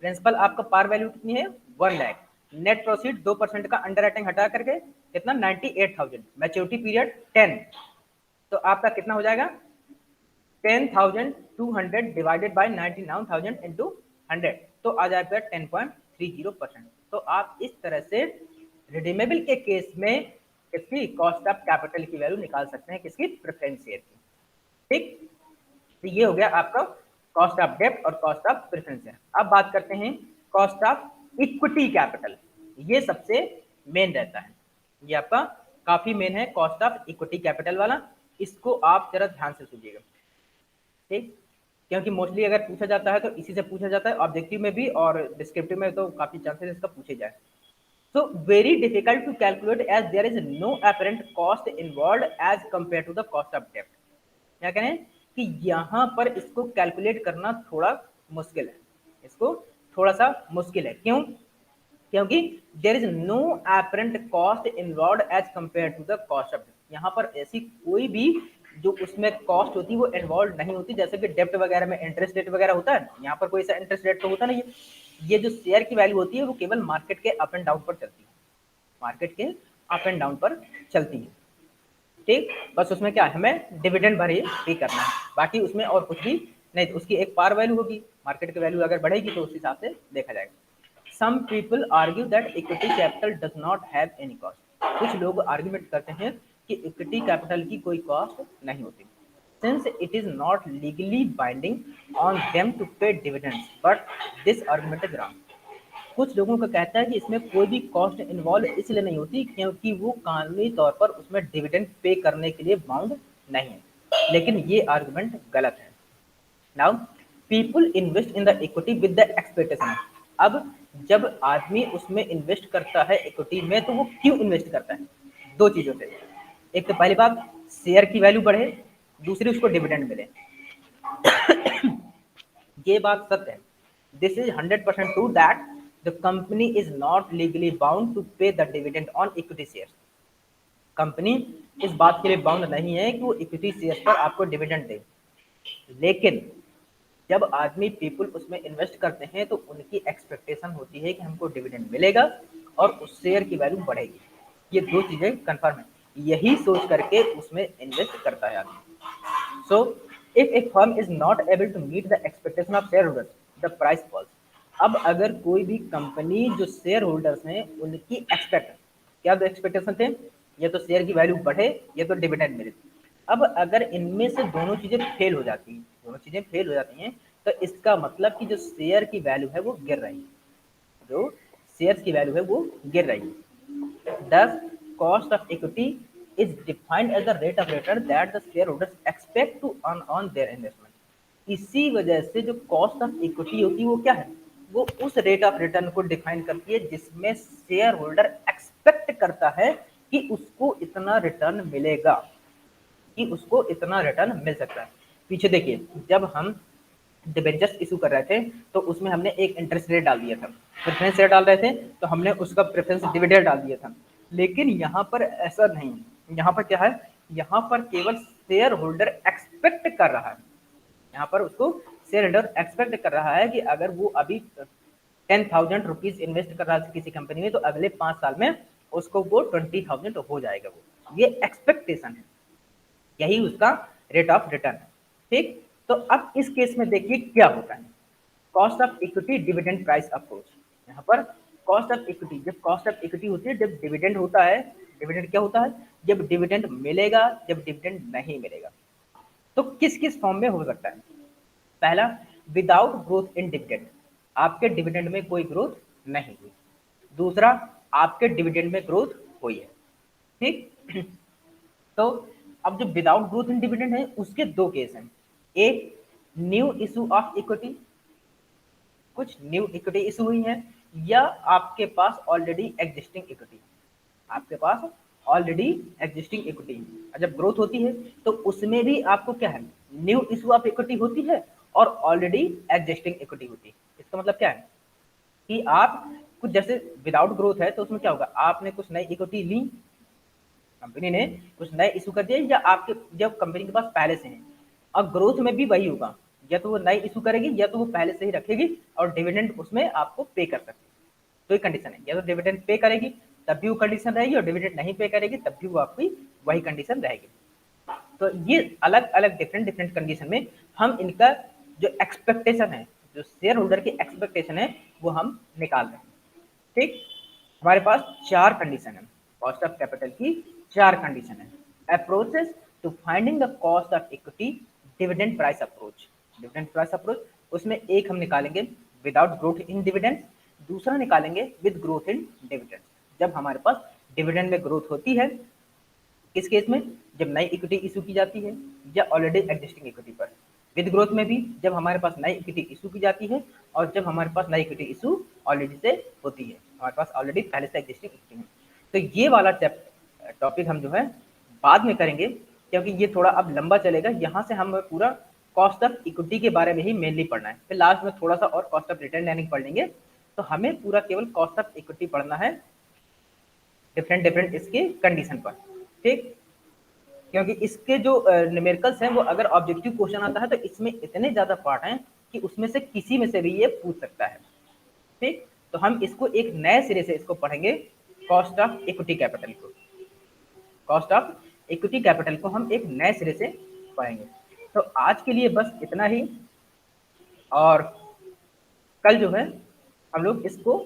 प्रिंसिपल आपका पार वैल्यू कितनी है, 1 लाख, नेट प्रोसीड 2% का अंडर राइटिंग हटा करके कितना 98,000, मैच्योरिटी पीरियड 10, तो आपका कितना हो जाएगा 10,200 डिवाइडेड बाई 99,000 इंटू 100, तो आ जाएगा 10.30%। तो आप इस तरह से रिडीमेबल के केस में किसकी कॉस्ट ऑफ कैपिटल की वैल्यू निकाल सकते हैं, किसकी, प्रेफरेंस शेयर की, ठीक। तो ये हो गया आपका कॉस्ट ऑफ डेब्ट और कॉस्ट ऑफ प्रेफरेंस शेयर। अब बात करते हैं कॉस्ट ऑफ इक्विटी कैपिटल, ये सबसे मेन रहता है, ये आपका काफी मेन है कॉस्ट ऑफ इक्विटी कैपिटल वाला, इसको आप जरा ध्यान से सुनिएगा, ठीक। क्योंकि मोस्टली अगर पूछा जाता है तो इसी से पूछा जाता है, ऑब्जेक्टिव में भी और डिस्क्रिप्टिव में तो काफी चांसेस इसका पूछे जाए। So very difficult to calculate as there is no apparent cost involved as compared to the cost of debt। क्या कहें कि यहाँ पर इसको कैलकुलेट करना थोड़ा मुश्किल है, इसको थोड़ा सा मुश्किल है, क्यों, क्योंकि there is no apparent cost involved as compared to the cost of debt। यहाँ पर ऐसी कोई भी जो उसमें कॉस्ट होती है वो इन्वॉल्व नहीं होती, जैसे कि डेप्ट वगैरह में इंटरेस्ट रेट वगैरह होता है, यहाँ पर कोई ऐसा इंटरेस्ट रेट तो होता नहीं है। ये जो शेयर की वैल्यू होती है वो केवल मार्केट के अप एंड डाउन पर चलती है, मार्केट के अप एंड डाउन पर चलती है, ठीक। बस उसमें क्या है, हमें डिविडेंड भरे पे करना है, बाकी उसमें और कुछ भी नहीं, उसकी एक पार वैल्यू होगी, मार्केट की वैल्यू अगर बढ़ेगी तो उस हिसाब से देखा जाएगा। Some people argue that equity capital does not have any cost. कुछ लोग आर्ग्यूमेंट करते हैं कि इक्विटी कैपिटल की कोई कॉस्ट नहीं होती, since it is not legally binding on them to pay dividends, but this argument is wrong। कुछ लोगों का कहता है कि इसमें कोई भी कॉस्ट इन्वॉल्व इसलिए नहीं होती क्योंकि वो कानूनी तौर पर उसमें डिविडेंड पे करने के लिए बाउंड नहीं है, लेकिन ये आर्गुमेंट गलत है। Now people invest in the equity with the expectation. अब जब आदमी उसमें इन्वेस्ट करता है इक्विटी में, तो वो क्यों इन्वेस्ट करता है, दो चीजों से, एक तो पहली बात शेयर की वैल्यू बढ़े, दूसरी उसको डिविडेंड मिले। ये बात सत्य है, this is 100% true that the company is not legally bound to pay the dividend on equity share. Company इस बात के लिए बाउंड नहीं है कि वो इक्विटी शेयर पर आपको डिविडेंड दे, लेकिन जब आदमी पीपल उसमें इन्वेस्ट करते हैं तो उनकी एक्सपेक्टेशन होती है कि हमको डिविडेंड मिलेगा और उस शेयर की वैल्यू बढ़ेगी। ये दो चीजें कंफर्म है, यही सोच करके उसमें इन्वेस्ट करता है आदमी। So if a firm is not able to meet the expectation of shareholders, the price falls. अब अगर कोई भी कंपनी जो शेयर होल्डर्स हैं उनकी क्या दो एक्सपेक्टेशन थे, या तो शेयर की वैल्यू बढ़े या तो डिविडेंड मिले। अब अगर इनमें से दोनों चीजें फेल हो जाती हैं, तो इसका मतलब कि जो शेयर की वैल्यू है वो गिर रही है, जो शेयर की वैल्यू है वो गिर रही है। Thus, cost of equity is defined as the rate of return that the shareholders expect to earn on their investment। इसी वजह से जो कॉस्ट ऑफ इक्विटी होती है वो क्या है, वो उस रेट ऑफ रिटर्न को डिफाइन करती है जिसमें शेयर होल्डर एक्सपेक्ट करता है कि उसको इतना रिटर्न मिलेगा, कि उसको इतना रिटर्न मिल सकता है। पीछे देखिए, जब हम डिबेंचर्स इशू कर रहे थे तो उसमें हमने एक इंटरेस्ट रेट डाल दिया था, प्रेफरेंस रेट डाल रहे थे तो हमने उसका प्रेफरेंस डिविडेंड डाल दिया था। लेकिन यहाँ पर ऐसा नहीं, यहाँ पर क्या है, यहाँ पर केवल शेयर होल्डर एक्सपेक्ट कर रहा है, यहाँ पर उसको शेयर होल्डर एक्सपेक्ट कर रहा है कि अगर वो अभी 10,000 रुपीज इन्वेस्ट कर रहा है किसी कंपनी में तो अगले 5 साल में उसको वो 20,000 हो जाएगा। वो ये एक्सपेक्टेशन है, यही उसका रेट ऑफ रिटर्न है। ठीक, तो अब इस केस में देखिए क्या होता है, cost of equity dividend price approach. यहाँ पर कॉस्ट ऑफ इक्विटी, जब कॉस्ट ऑफ इक्विटी होती है, जब डिविडेंड होता है, डिविडेंड क्या होता है, जब डिविडेंड मिलेगा, जब डिविडेंड नहीं मिलेगा। तो किस किस फॉर्म में हो सकता है, पहला विदाउट ग्रोथ इन डिविडेंड, आपके डिविडेंड में कोई ग्रोथ नहीं हुई। दूसरा, आपके डिविडेंड में ग्रोथ हुई है। ठीक, तो अब जो विदाउट ग्रोथ इन डिविडेंड है उसके दो केस हैं, एक न्यू इशू ऑफ इक्विटी, कुछ न्यू इक्विटी इशू हुई है, या आपके पास ऑलरेडी एग्जिस्टिंग इक्विटी, आपके पास ऑलरेडी एग्जिस्टिंग इक्विटी। जब ग्रोथ होती है तो उसमें भी आपको क्या है, न्यू इशू ऑफ इक्विटी होती है और ऑलरेडी एग्जिस्टिंग इक्विटी होती है। इसका मतलब क्या है कि आप कुछ, जैसे विदाउट ग्रोथ है तो उसमें क्या होगा, आपने कुछ नई इक्विटी ली, कंपनी ने कुछ नए इशू कर दिए, या आपके जब कंपनी के पास पहले से है, और ग्रोथ में भी वही होगा, या तो वो नई इशू करेगी या तो वो पहले से ही रखेगी और डिविडेंड उसमें आपको पे कर सकती है। तो ये कंडीशन है, या तो डिविडेंड पे करेगी तब भी वो कंडीशन रहेगी, और डिविडेंड नहीं पे करेगी तब भी वो आपकी वही कंडीशन रहेगी। तो ये अलग अलग डिफरेंट डिफरेंट कंडीशन में हम इनका जो एक्सपेक्टेशन है, जो शेयर होल्डर की एक्सपेक्टेशन है वो हम निकाल रहे हैं। ठीक, हमारे पास चार कंडीशन है, कॉस्ट ऑफ कैपिटल की चार कंडीशन है। Approaches to finding the cost of equity, dividend price approach, dividend price approach, उसमें एक हम निकालेंगे विदाउट ग्रोथ इन डिविडेंड, दूसरा निकालेंगे विद ग्रोथ इन डिविडेंड। जब हमारे पास डिविडेंड में ग्रोथ होती है, किस केस में, जब नई इक्विटी इशू की जाती है या ऑलरेडी एग्जिस्टिंग इक्विटी पर। विद ग्रोथ में भी जब हमारे पास नई इक्विटी इशू की जाती है और जब हमारे पास नई इक्विटी इशू ऑलरेडी से होती है, हमारे पास ऑलरेडी पहले से एग्जिस्टिंग इक्विटी है। तो ये वाला टॉपिक हम जो है बाद में करेंगे, क्योंकि ये थोड़ा अब लंबा चलेगा। यहाँ से हम पूरा कॉस्ट ऑफ इक्विटी के बारे में ही मेनली पढ़ना है, फिर लास्ट में थोड़ा सा और कॉस्ट ऑफ रिटर्न अर्निंग पढ़ लेंगे। तो हमें पूरा केवल कॉस्ट ऑफ इक्विटी पढ़ना है डिफरेंट डिफरेंट इसके कंडीशन पर। ठीक, क्योंकि इसके जो न्यूमेरिकल्स हैं वो अगर ऑब्जेक्टिव क्वेश्चन आता है तो इसमें इतने ज्यादा पार्ट हैं कि उसमें से किसी में से भी ये पूछ सकता है। ठीक, तो हम इसको एक नए सिरे से इसको पढ़ेंगे, कॉस्ट ऑफ इक्विटी कैपिटल को, कॉस्ट ऑफ इक्विटी कैपिटल को हम एक नए सिरे से पढ़ेंगे। तो आज के लिए बस इतना ही, और कल जो है हम लोग इसको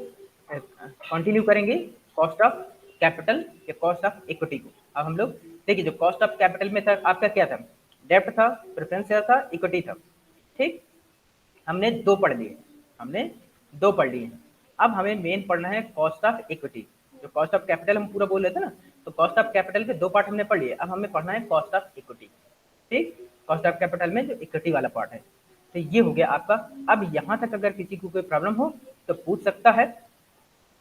कंटिन्यू करेंगे, कॉस्ट ऑफ कैपिटल या कॉस्ट ऑफ इक्विटी को। अब हम लोग देखिए, जो कॉस्ट ऑफ कैपिटल में था आपका क्या था, डेब्ट था, प्रेफरेंस शेयर था, इक्विटी था। ठीक, हमने दो पढ़ लिए, हमने दो पढ़ लिए। अब हमें मेन पढ़ना है कॉस्ट ऑफ इक्विटी। जो कॉस्ट ऑफ कैपिटल हम पूरा बोल रहे थे ना, तो कॉस्ट ऑफ कैपिटल के दो पार्ट हमने पढ़ लिए, अब हमें पढ़ना है कॉस्ट ऑफ इक्विटी। ठीक, कॉस्ट ऑफ कैपिटल में जो इक्विटी वाला पार्ट है, तो ये हो गया आपका। अब यहाँ तक अगर किसी को कोई प्रॉब्लम हो तो पूछ सकता है।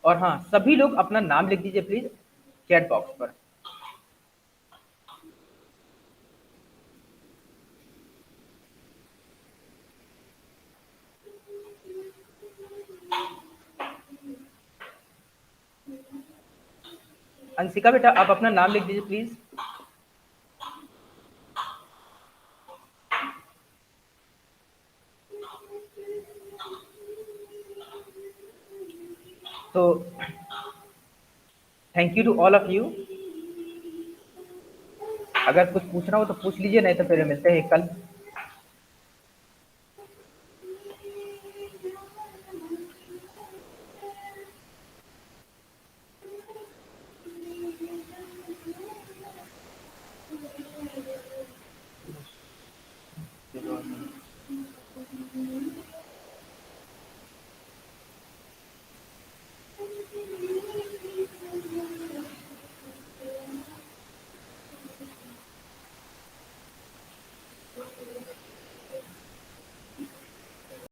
और हाँ, सभी लोग अपना नाम लिख दीजिए प्लीज चैट बॉक्स पर। अंशिका बेटा आप अपना नाम लिख दीजिए प्लीज। तो thank you to all of you. अगर कुछ पूछना हो तो पूछ लीजिए, नहीं तो फिर मिलते हैं कल।